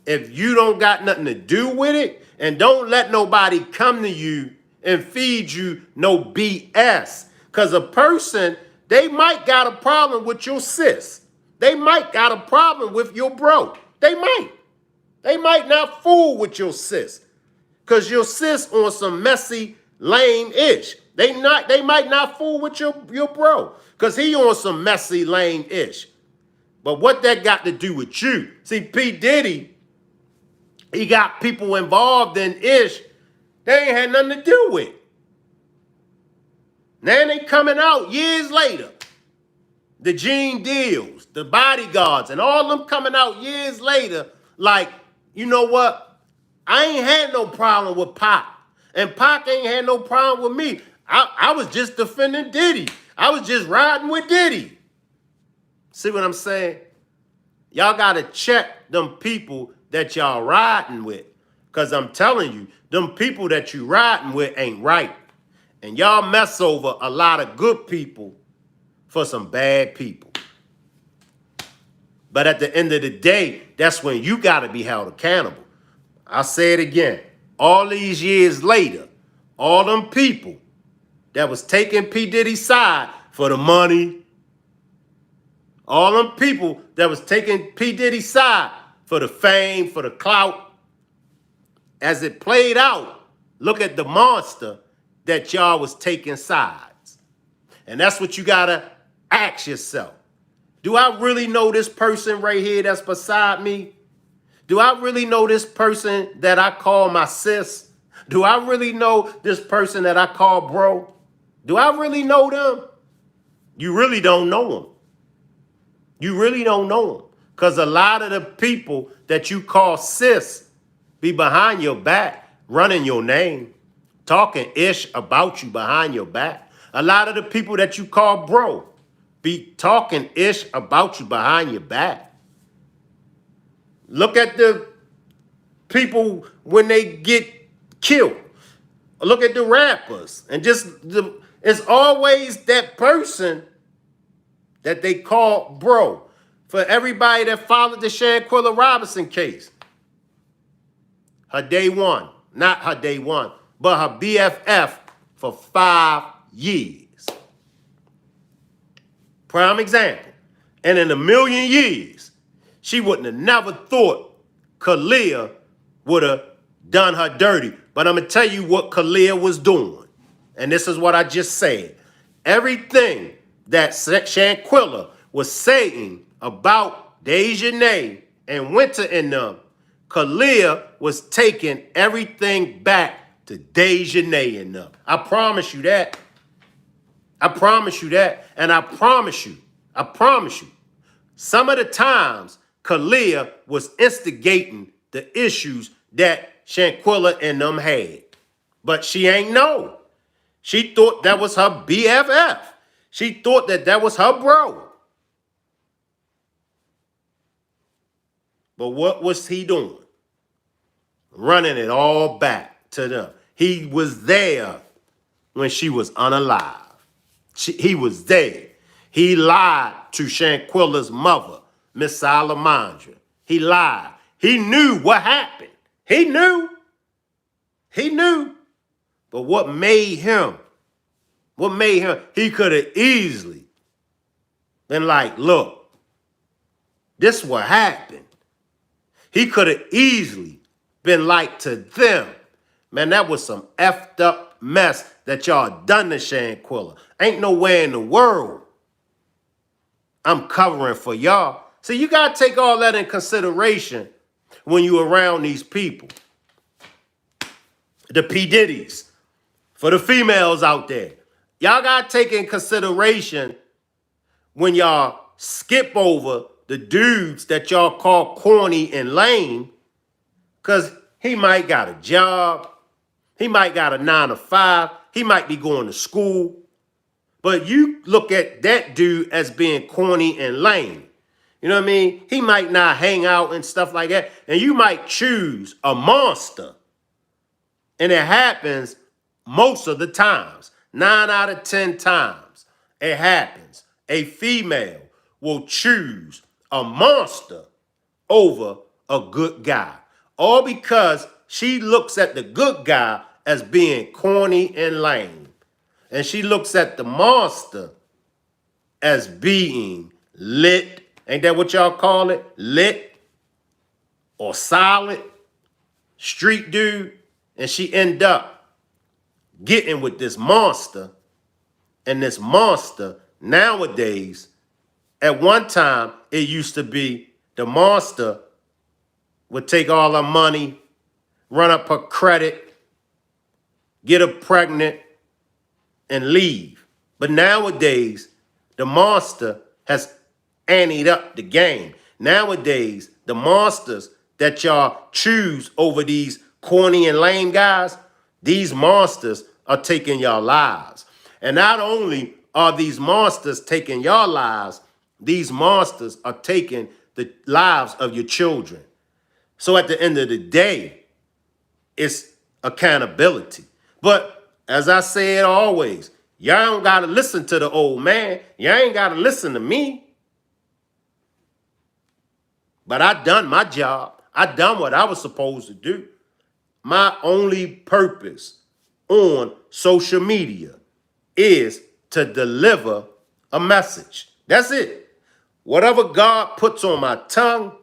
If you don't got nothing to do with it, and don't let nobody come to you and feed you no BS. Because a person, they might got a problem with your sis. They might got a problem with your bro. They might. They might not fool with your sis. Because your sis on some messy, lame-ish. They might not fool with your bro. Because he on some messy, lame-ish. But what that got to do with you? See, P. Diddy, he got people involved in ish they ain't had nothing to do with. Now they coming out years later. The Gene Deals, the bodyguards, and all them coming out years later like, you know what? I ain't had no problem with Pac. And Pac ain't had no problem with me. I was just defending Diddy. I was just riding with Diddy. See what I'm saying? Y'all got to check them people that y'all riding with. Because I'm telling you, them people that you riding with ain't right. And y'all mess over a lot of good people for some bad people. But at the end of the day, that's when you got to be held accountable. I'll say it again. All these years later, all them people that was taking P. Diddy's side for the money, all them people that was taking P. Diddy's side for the fame, for the clout, as it played out, look at the monster that y'all was taking sides. And that's what you got to ask yourself. Do I really know this person right here that's beside me? Do I really know this person that I call my sis? Do I really know this person that I call bro? Do I really know them? You really don't know them. You really don't know them. Because a lot of the people that you call sis be behind your back, running your name, talking ish about you behind your back. A lot of the people that you call bro be talking ish about you behind your back. Look at the people when they get killed. Look at the rappers. And it's always that person that they call bro. For everybody that followed the Shanquella Robinson case. Her day one. Not her day one, but her BFF for 5 years. Prime example. And in a million years, she wouldn't have never thought Kalia would have done her dirty. But I'm going to tell you what Kalia was doing. And this is what I just said. Everything that Shanquella was saying about Dejanay and Winter and them, Kalia was taking everything back to Dejanay and them. I promise you that. I promise you that. And I promise you, some of the times Kalia was instigating the issues that Shanquella and them had. But she ain't know. She thought that was her BFF. She thought that was her bro. But what was he doing? Running it all back to them. He was there when she was unalive. He was there. He lied to Shanquella's mother, Miss Salamandra. He lied. He knew what happened. He knew. He knew. But what made him? He could have easily been like, look, this what happened. He could have easily been like to them. Man, that was some effed up mess that y'all done to Shanquella. Ain't nowhere in the world I'm covering for y'all. See, you got to take all that in consideration when you around these people. The P. Diddy's. For the females out there. Y'all got to take in consideration when y'all skip over the dudes that y'all call corny and lame, because he might got a job. He might got a 9 to 5. He might be going to school. But you look at that dude as being corny and lame. You know what I mean? He might not hang out and stuff like that. And you might choose a monster. And it happens most of the times, 9 out of 10 times, it happens. A female will choose a monster over a good guy. All because she looks at the good guy as being corny and lame. And she looks at the monster as being lit. Ain't that what y'all call it? Lit or solid street dude. And she end up getting with this monster. And this monster nowadays, at one time, it used to be the monster would take all her money, run up her credit, get her pregnant, and leave. But nowadays, the monster has anteed up the game. Nowadays, the monsters that y'all choose over these corny and lame guys, these monsters are taking your lives. And not only are these monsters taking your lives, these monsters are taking the lives of your children. So at the end of the day, it's accountability. But as I said always, y'all don't got to listen to the old man. Y'all ain't got to listen to me. But I done my job. I done what I was supposed to do. My only purpose on social media is to deliver a message. That's it. Whatever God puts on my tongue,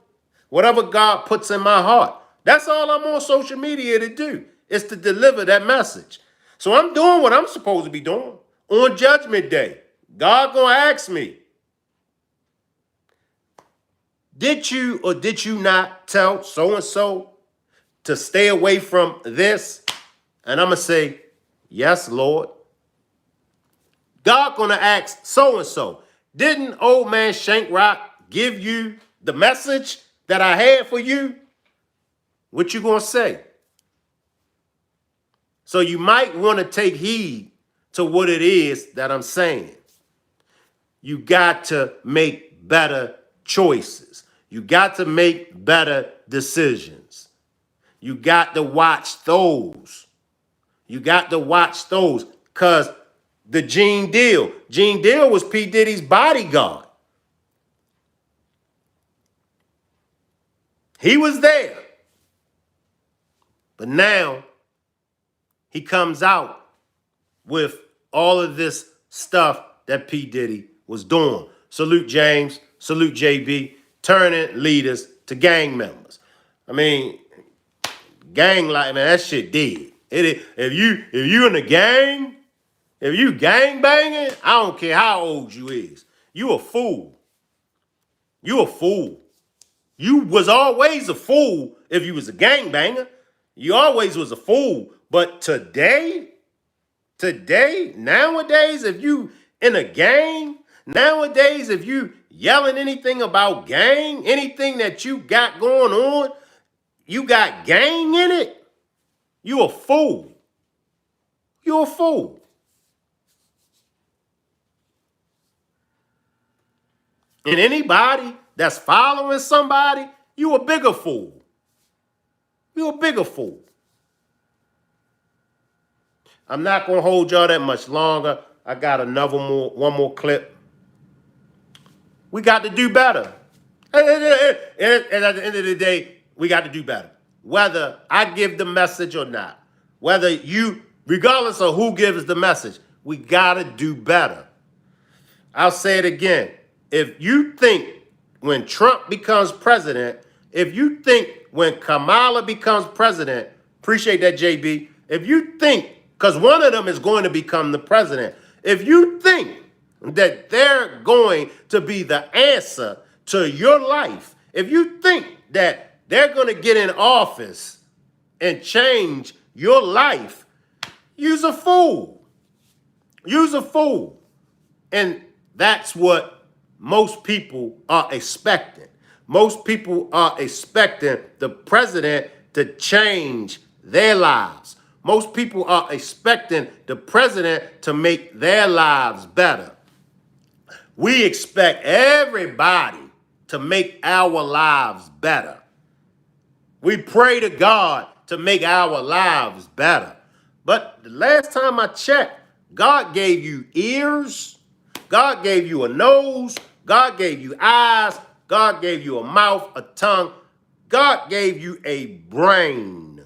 whatever God puts in my heart, that's all I'm on social media to do, is to deliver that message. So I'm doing what I'm supposed to be doing. On Judgment Day, God gonna ask me, did you or did you not tell so-and-so to stay away from this? And I'm gonna say, yes, Lord. God gonna ask so-and-so, didn't old man Shank Rock give you the message that I had for you? What you gonna say? So you might want to take heed to what it is that I'm saying. You got to make better choices. You got to make better decisions. You got to watch those. You got to watch those, because the Gene Deal was P. Diddy's bodyguard. He was there. But now he comes out with all of this stuff that P. Diddy was doing. Salute James, salute JB, turning leaders to gang members. I mean, gang life, man, that shit dead. If you in the gang, if you gang banging, I don't care how old you is. You a fool. You a fool. You was always a fool if you was a gang banger. You always was a fool. But today, nowadays, if you in a gang, nowadays, if you yelling anything about gang, anything that you got going on, you got gang in it, you a fool. You a fool. And anybody that's following somebody, you a bigger fool. You a bigger fool. I'm not going to hold y'all that much longer. I got one more clip. We got to do better. And at the end of the day, we got to do better. Whether I give the message or not, whether you, regardless of who gives the message, we got to do better. I'll say it again. If you think when Trump becomes president, if you think when Kamala becomes president, appreciate that, JB. If you think, because one of them is going to become the president, if you think that they're going to be the answer to your life, if you think that they're going to get in office and change your life, you's a fool. You's a fool. And that's what most people are expecting. Most people are expecting the president to change their lives. Most people are expecting the president to make their lives better. We expect everybody to make our lives better. We pray to God to make our lives better. But the last time I checked, God gave you ears, God gave you a nose, God gave you eyes, God gave you a mouth, a tongue, God gave you a brain.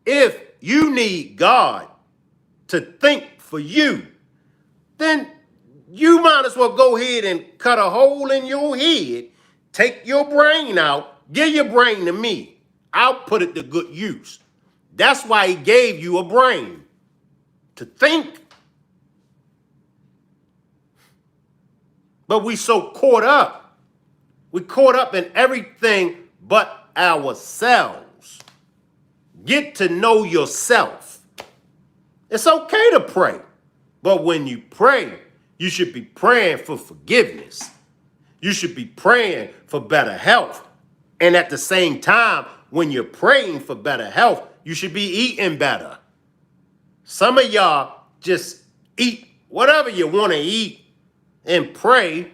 If you need God to think for you, then you might as well go ahead and cut a hole in your head, take your brain out, give your brain to me. I'll put it to good use. That's why he gave you a brain, to think. But we so caught up. We caught up in everything but ourselves. Get to know yourself. It's okay to pray. But when you pray, you should be praying for forgiveness. You should be praying for better health. And at the same time, when you're praying for better health, you should be eating better. Some of y'all just eat whatever you want to eat and pray.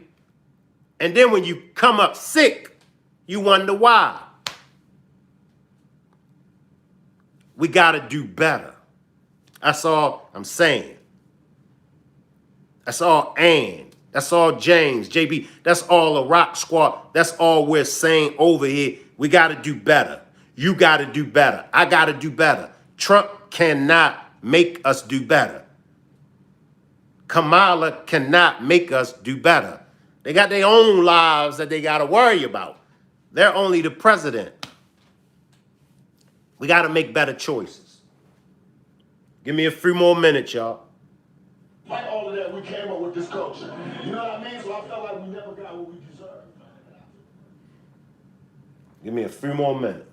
And then when you come up sick, you wonder why. We got to do better. That's all I'm saying. That's all Ann. That's all James, JB. That's all the Rock Squad. That's all we're saying over here. We got to do better. You got to do better. I got to do better. Trump cannot make us do better. Kamala cannot make us do better. They got their own lives that they got to worry about. They're only the president. We got to make better choices. Give me a few more minutes, y'all. Like all of that, we came up with this culture. You know what I mean? So I felt like we never got what we deserved. Give me a few more minutes.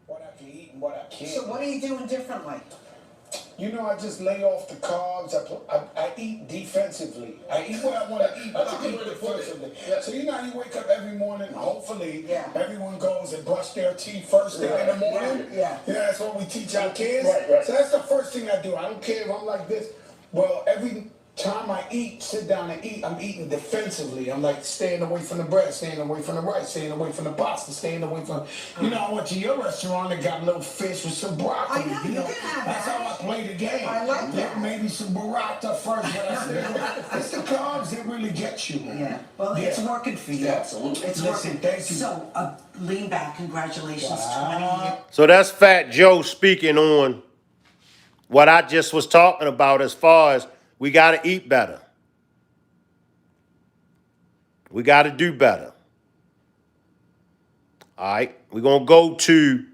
What I can eat and what I can't. So what are you doing differently? You know, I just lay off the carbs. I eat defensively. I eat what I want to eat, but I eat defensively. So you know how you wake up every morning, hopefully everyone goes and brush their teeth first thing in the morning? Yeah, that's what we teach our kids. Right. So that's the first thing I do. I don't care if I'm like this. Well, every time I eat, sit down and eat, I'm eating defensively. I'm like staying away from the bread, staying away from the rice, staying away from the pasta, staying away from. You know, I went to your restaurant and got a little fish with some broccoli. I know, you can have that's that. how I play the game. I like that. Maybe some burrata first, but I said, it's the carbs that really get you. Yeah, well, it's working for you. Yeah, absolutely. It's Listen, working. thank you. So, lean back. Congratulations, 20 years. So that's Fat Joe speaking on what I just was talking about as far as we got to eat better. We got to do better. All right, we're going to go to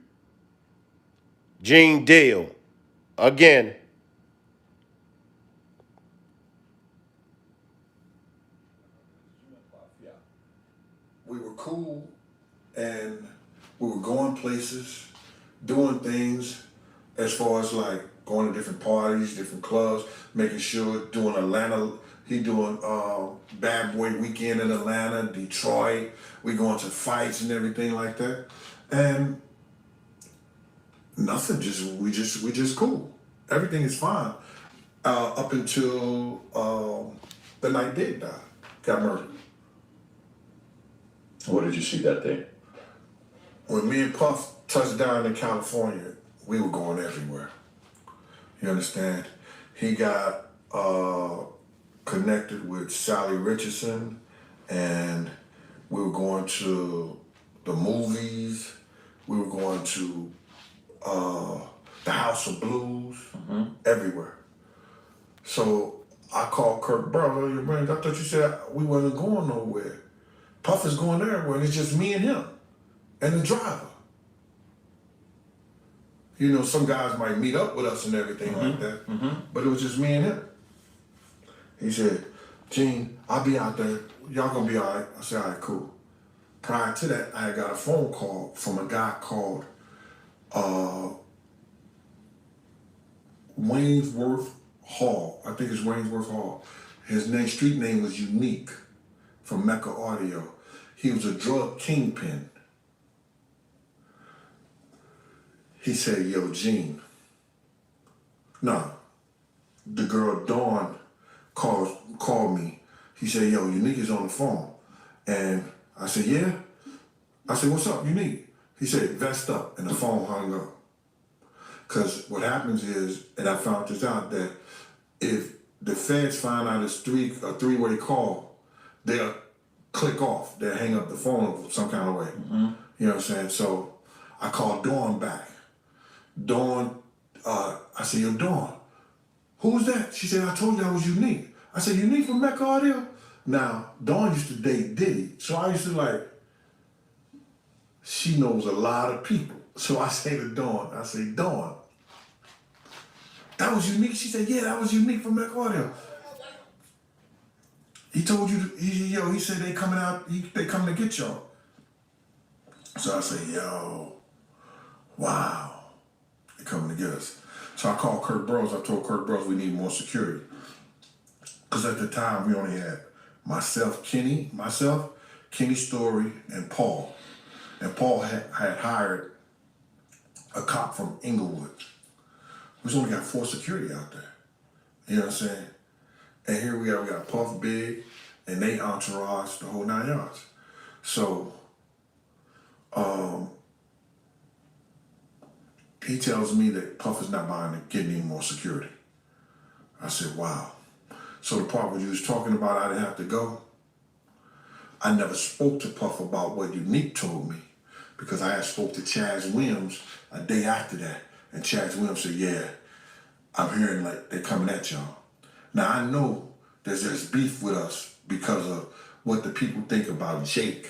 Gene Deal again. We were cool and we were going places. doing things as far as like going to different parties, different clubs, making sure doing Atlanta. He doing Bad Boy Weekend in Atlanta, Detroit. We going to fights and everything like that, and nothing. We just cool. Everything is fine up until the night Diddy died, got murdered. What did you see that day? When me and Puff touched down in California, we were going everywhere. You understand? He got connected with Sally Richardson, and we were going to the movies. We were going to the House of Blues, everywhere. So I called Kirk, bro, your man, I thought you said we wasn't going nowhere. Puff is going everywhere, and it's just me and him and the driver. You know, some guys might meet up with us and everything like that, but it was just me and him. He said, Gene, I'll be out there. Y'all gonna be all right. I said, all right, cool. Prior to that, I got a phone call from a guy called Waynesworth Hall. I think it's Waynesworth Hall. His street name was Unique from Mecca Audio. He was a drug kingpin. He said, yo, Gene. No, the girl Dawn called me. He said, yo, Unique is on the phone. And I said, yeah? I said, what's up, Unique? He said, vest up, and the phone hung up. Because what happens is, and I found this out, that if the feds find out it's a three-way call, they'll click off. They'll hang up the phone some kind of way. You know what I'm saying? So I called Dawn back. Dawn, I said, yo, Dawn, who's that? She said, I told you I was Unique. I said, Unique from Mecca Audio? Now, Dawn used to date Diddy, so I used to she knows a lot of people. So I say to Dawn, Dawn, that was Unique? She said, yeah, that was Unique from Mecca Audio. He told you, he said they coming out, they coming to get y'all. So I say, yo, wow. They coming to get us. So I called Kirk Bros. I told Kirk Bros we need more security. Because at the time, we only had myself, Kenny Story, and Paul. And Paul had hired a cop from Inglewood. We only got 4 security out there. You know what I'm saying? And here we got Puff Big, and they entourage, the whole 9 yards. So, he tells me that Puff is not buying and getting any more security. I said, wow. So the part where you was talking about I didn't have to go, I never spoke to Puff about what Unique told me, because I had spoke to Chaz Williams a day after that. And Chaz Williams said, yeah, I'm hearing like they're coming at y'all. Now I know there's beef with us because of what the people think about Jake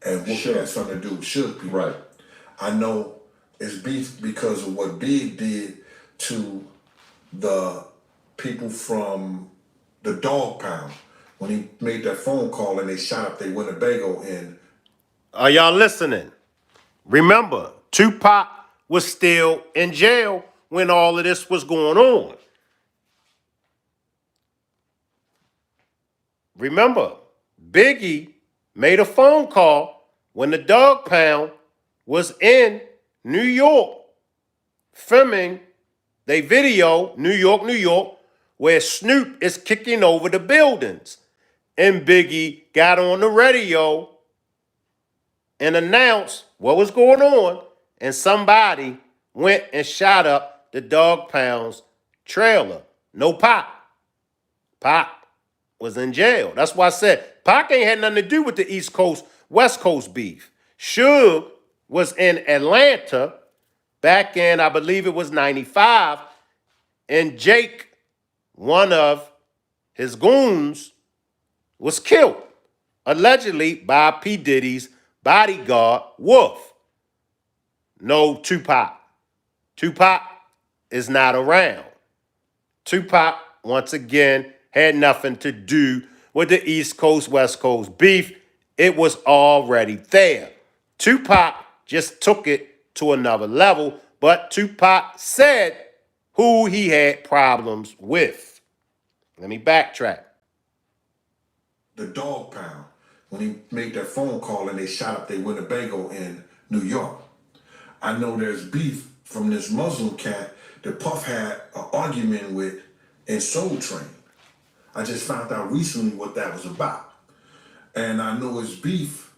and what has something to do with Suge people. Right. I know it's beef because of what Big did to the people from the Dog Pound when he made that phone call and they shot up their Winnebago in. Are y'all listening? Remember, Tupac was still in jail when all of this was going on. Remember, Biggie made a phone call when the Dog Pound was in New York filming they video, New York, where Snoop is kicking over the buildings. And Biggie got on the radio and announced what was going on, and somebody went and shot up the Dog Pound's trailer. No Pac. Pac was in jail. That's why I said Pac ain't had nothing to do with the East Coast, West Coast beef. Suge was in Atlanta back in, I believe it was 95, and Jake, one of his goons, was killed, allegedly by P. Diddy's bodyguard, Wolf. No Tupac. Tupac is not around. Tupac, once again, had nothing to do with the East Coast, West Coast beef. It was already there. Tupac just took it to another level. But Tupac said who he had problems with. Let me backtrack. The dog pound, when he made that phone call and they shot up their Winnebago in New York. I know there's beef from this Muslim cat that Puff had an argument with in Soul Train. I just found out recently what that was about. And I know it's beef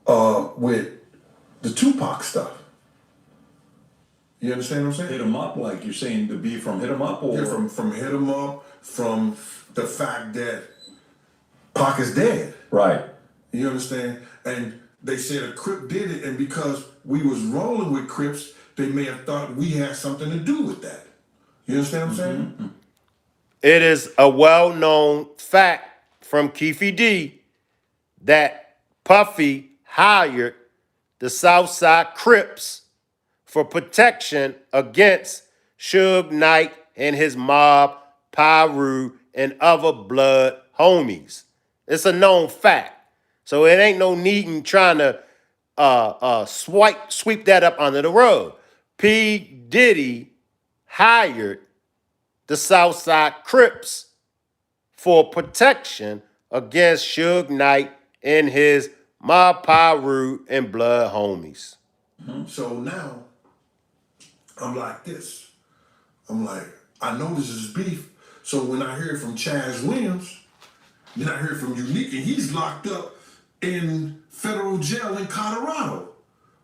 with the Tupac stuff. You understand what I'm saying? Hit him up, like you're saying the beef from Hit him up, or yeah, from Hit him up, from the fact that Pac is dead. right? You understand? And they said a Crip did it, and because we was rolling with Crips, they may have thought we had something to do with that. You understand what I'm saying? Mm-hmm. It is a well-known fact from Keefy D that Puffy hired the Southside Crips for protection against Suge Knight and his mob, Pyru, and other blood homies. It's a known fact. So it ain't no need in trying to sweep that up under the rug. P. Diddy hired the Southside Crips for protection against Suge Knight and his mob, Pyru, and blood homies. So now, I'm like this. I'm like, I know this is beef. So when I hear from Chaz Williams, then I hear from Unique, and he's locked up in federal jail in Colorado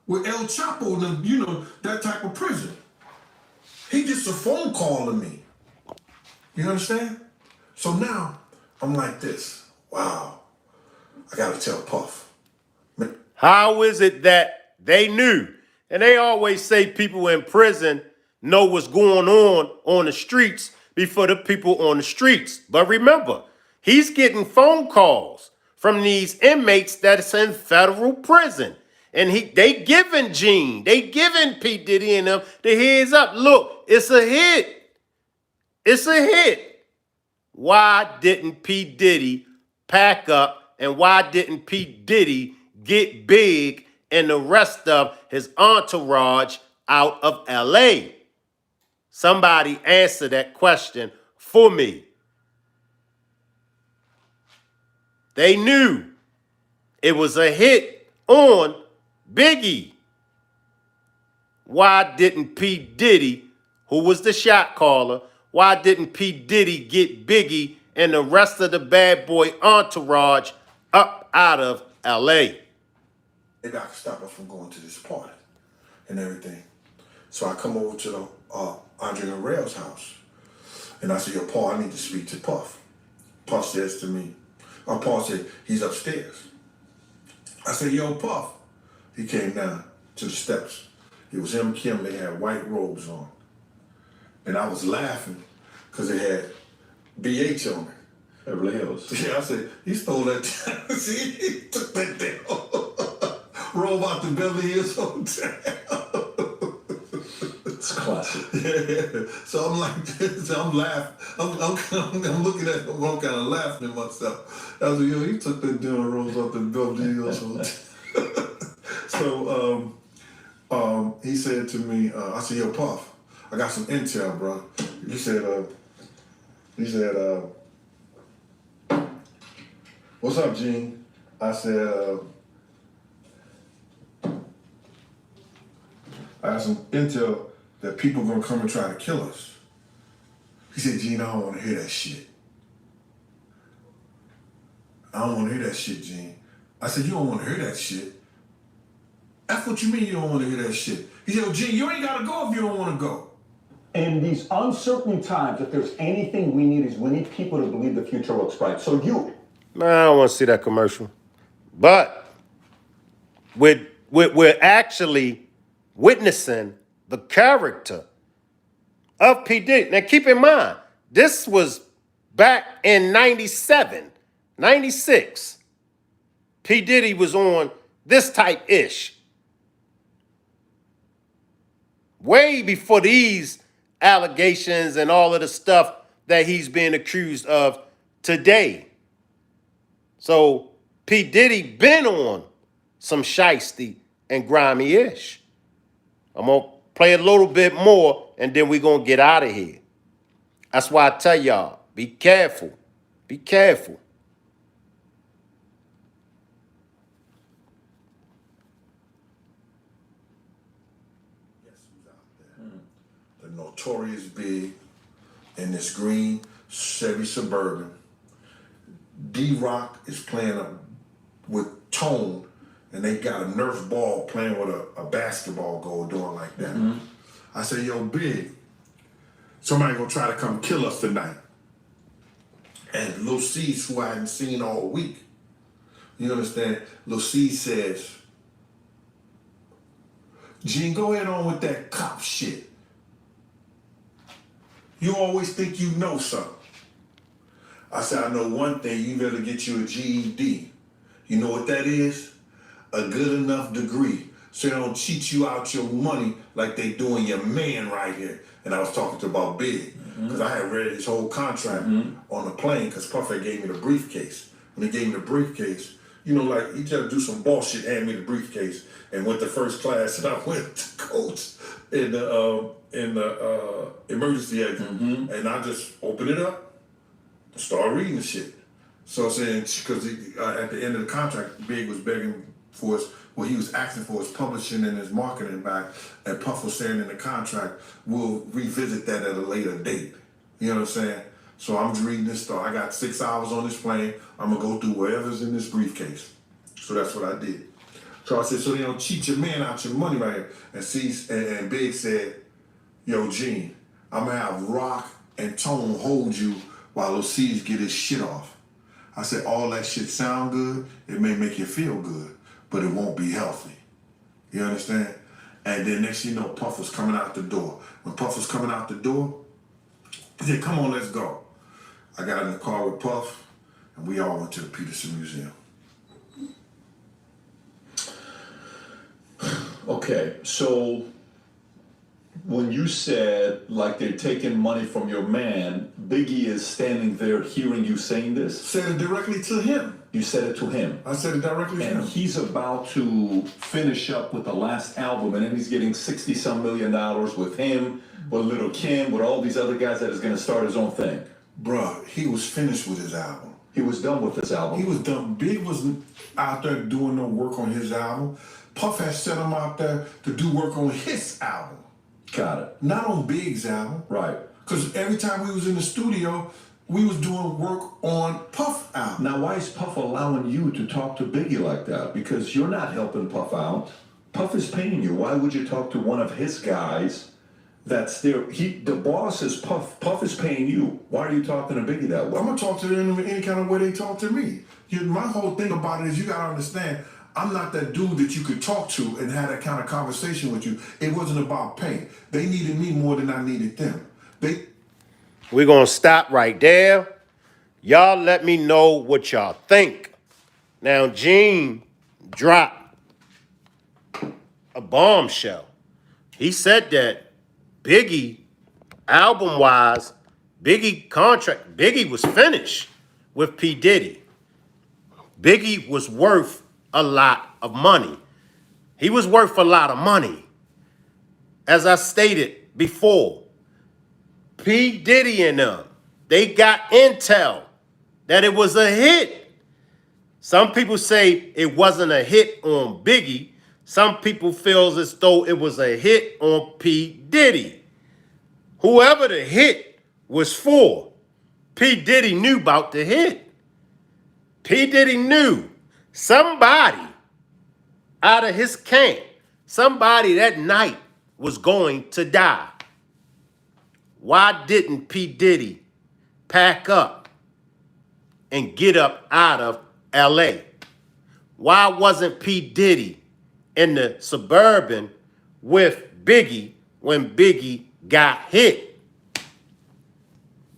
with El Chapo, and you know, that type of prison. He gets a phone call to me. You understand? So now, I'm like this. Wow, I gotta tell Puff. How is it that they knew? And they always say people in prison know what's going on the streets before the people on the streets. But remember, he's getting phone calls from these inmates that's in federal prison. And they giving Gene, they giving P. Diddy and them the heads up. Look, it's a hit. It's a hit. Why didn't P. Diddy pack up, and why didn't P. Diddy get big and the rest of his entourage out of LA? Somebody answer that question for me. They knew it was a hit on Biggie. Why didn't P. Diddy, who was the shot caller, why didn't P. Diddy get Biggie and the rest of the bad boy entourage up out of LA? They got to stop us from going to this party and everything. So I come over to the Adria English's house, and I said, yo, Paul, I need to speak to Puff. Puff says to me, Paul said, he's upstairs. I said, yo, Puff. He came down to the steps. It was him, Kim, they had white robes on. And I was laughing because it had BH on it. Beverly Hills. Yeah, I said, he stole that. See, he took that down. Rolled out the Beverly Hills Hotel. It's classic. Yeah. So I'm like this, I'm laughing. I'm looking at him, I'm kind of laughing at myself. I was like, yo, he took that down, rolls out the Beverly Hills Hotel. So he said to me, I said, yo, Puff, I got some intel, bro. He said, what's up, Gene? I said, I got some intel that people are gonna come and try to kill us. He said, Gene, I don't wanna hear that shit. I don't wanna hear that shit, Gene. I said, you don't wanna hear that shit. That's what you mean you don't wanna hear that shit. He said, well, Gene, you ain't gotta go if you don't wanna go. In these uncertain times, if there's anything we need is we need people to believe the future looks bright. So you. Man, I don't want to see that commercial. But we're actually witnessing the character of P. Diddy. Now, keep in mind, this was back in 97, 96. P. Diddy was on this type-ish. Way before these allegations and all of the stuff that he's being accused of today. So P. Diddy been on some shiesty and grimy-ish. I'm going to play a little bit more, and then we're going to get out of here. That's why I tell y'all, be careful. Be careful. Guess who's out there? The Notorious Big in this green Chevy Suburban. D-Rock is playing with Tone, and they got a Nerf ball playing with a basketball goal doing like that. I said, yo, Big, somebody gonna try to come kill us tonight. And Lil C's, who I hadn't seen all week, you understand? Lil C says, Gene, go ahead on with that cop shit. You always think you know something. I said, I know one thing, you better get you a GED. You know what that is? A good enough degree, so they don't cheat you out your money like they doing your man right here. And I was talking to about Big, because I had read his whole contract on the plane, because Puffy gave me the briefcase. When he gave me the briefcase, you know, like, he tried to do some bullshit, hand me the briefcase, and went to first class, and I went to coach in the emergency exit. And I just opened it up, start reading the shit. So I'm saying, because at the end of the contract, Big was begging for his, well, he was asking for his publishing and his marketing back, and Puff was saying in the contract, we'll revisit that at a later date. You know what I'm saying? So I'm just reading this stuff. I got 6 hours on this plane. I'm gonna go through whatever's in this briefcase. So that's what I did. So I said, so they don't cheat your man out your money right here. And Big said, yo, Gene, I'm gonna have Rock and Tone hold you while Lil C's get his shit off. I said, all that shit sound good, it may make you feel good, but it won't be healthy. You understand? And then next thing you know, Puff was coming out the door. When Puff was coming out the door, he said, come on, let's go. I got in the car with Puff, and we all went to the Peterson Museum. Okay, so when you said, like, they're taking money from your man, Biggie is standing there hearing you saying this? Said it directly to him. You said it to him? I said it directly to him. And he's about to finish up with the last album, and then he's getting $60-some million with him, with Lil' Kim, with all these other guys that is going to start his own thing. Bruh, he was finished with his album. He was done with his album. He was done. Big wasn't out there doing no work on his album. Puff had sent him out there to do work on his album. Got it. Not on Big's album. Right. Because every time we was in the studio, we was doing work on Puff album. Now, why is Puff allowing you to talk to Biggie like that? Because you're not helping Puff out. Puff is paying you. Why would you talk to one of his guys that's there? The boss is Puff. Puff is paying you. Why are you talking to Biggie that way? I'm going to talk to them in any kind of way they talk to me. My whole thing about it is you got to understand, I'm not that dude that you could talk to and have that kind of conversation with you. It wasn't about pay. They needed me more than I needed them. We're going to stop right there. Y'all let me know what y'all think. Now, Gene dropped a bombshell. He said that Biggie, album-wise, Biggie was finished with P.Diddy. Biggie was worth a lot of money. He was worth a lot of money. As I stated before, P.Diddy and them, they got intel that it was a hit. Some people say it wasn't a hit on Biggie. Some people feel as though it was a hit on P.Diddy. Whoever the hit was for, P.Diddy knew about the hit. P.Diddy knew somebody out of his camp, somebody that night was going to die. Why didn't P.Diddy pack up and get up out of L.A.? Why wasn't P.Diddy in the Suburban with Biggie when Biggie got hit?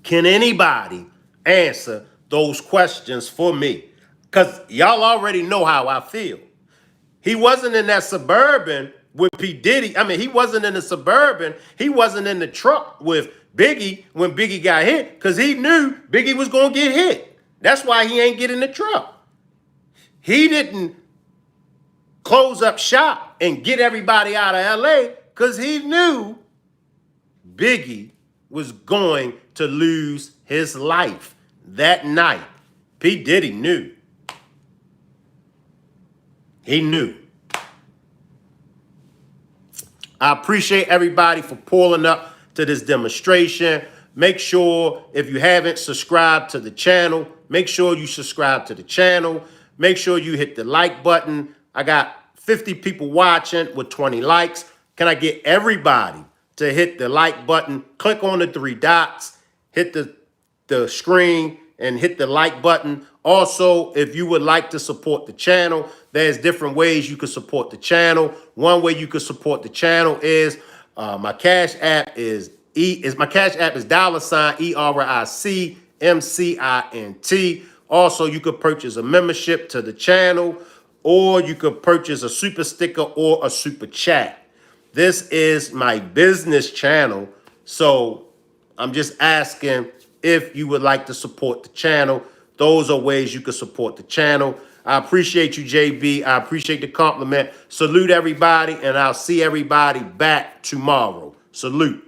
Can anybody answer those questions for me? Because y'all already know how I feel. He wasn't in that Suburban with P. Diddy. I mean, he wasn't in the Suburban. He wasn't in the truck with Biggie when Biggie got hit because he knew Biggie was going to get hit. That's why he ain't get in the truck. He didn't close up shop and get everybody out of L.A. because he knew Biggie was going to lose his life that night. P. Diddy knew. He knew. I appreciate everybody for pulling up to this demonstration. Make sure if you haven't subscribed to the channel, make sure you subscribe to the channel. Make sure you hit the like button. I got 50 people watching with 20 likes. Can I get everybody to hit the like button? Click on the 3 dots, hit the screen and hit the like button. Also, if you would like to support the channel, there's different ways you can support the channel. One way you can support the channel is my Cash App is $ERICMCINT. Also, you could purchase a membership to the channel, or you could purchase a super sticker or a super chat. This is my business channel, so I'm just asking if you would like to support the channel. Those are ways you can support the channel. I appreciate you, JB. I appreciate the compliment. Salute everybody, and I'll see everybody back tomorrow. Salute.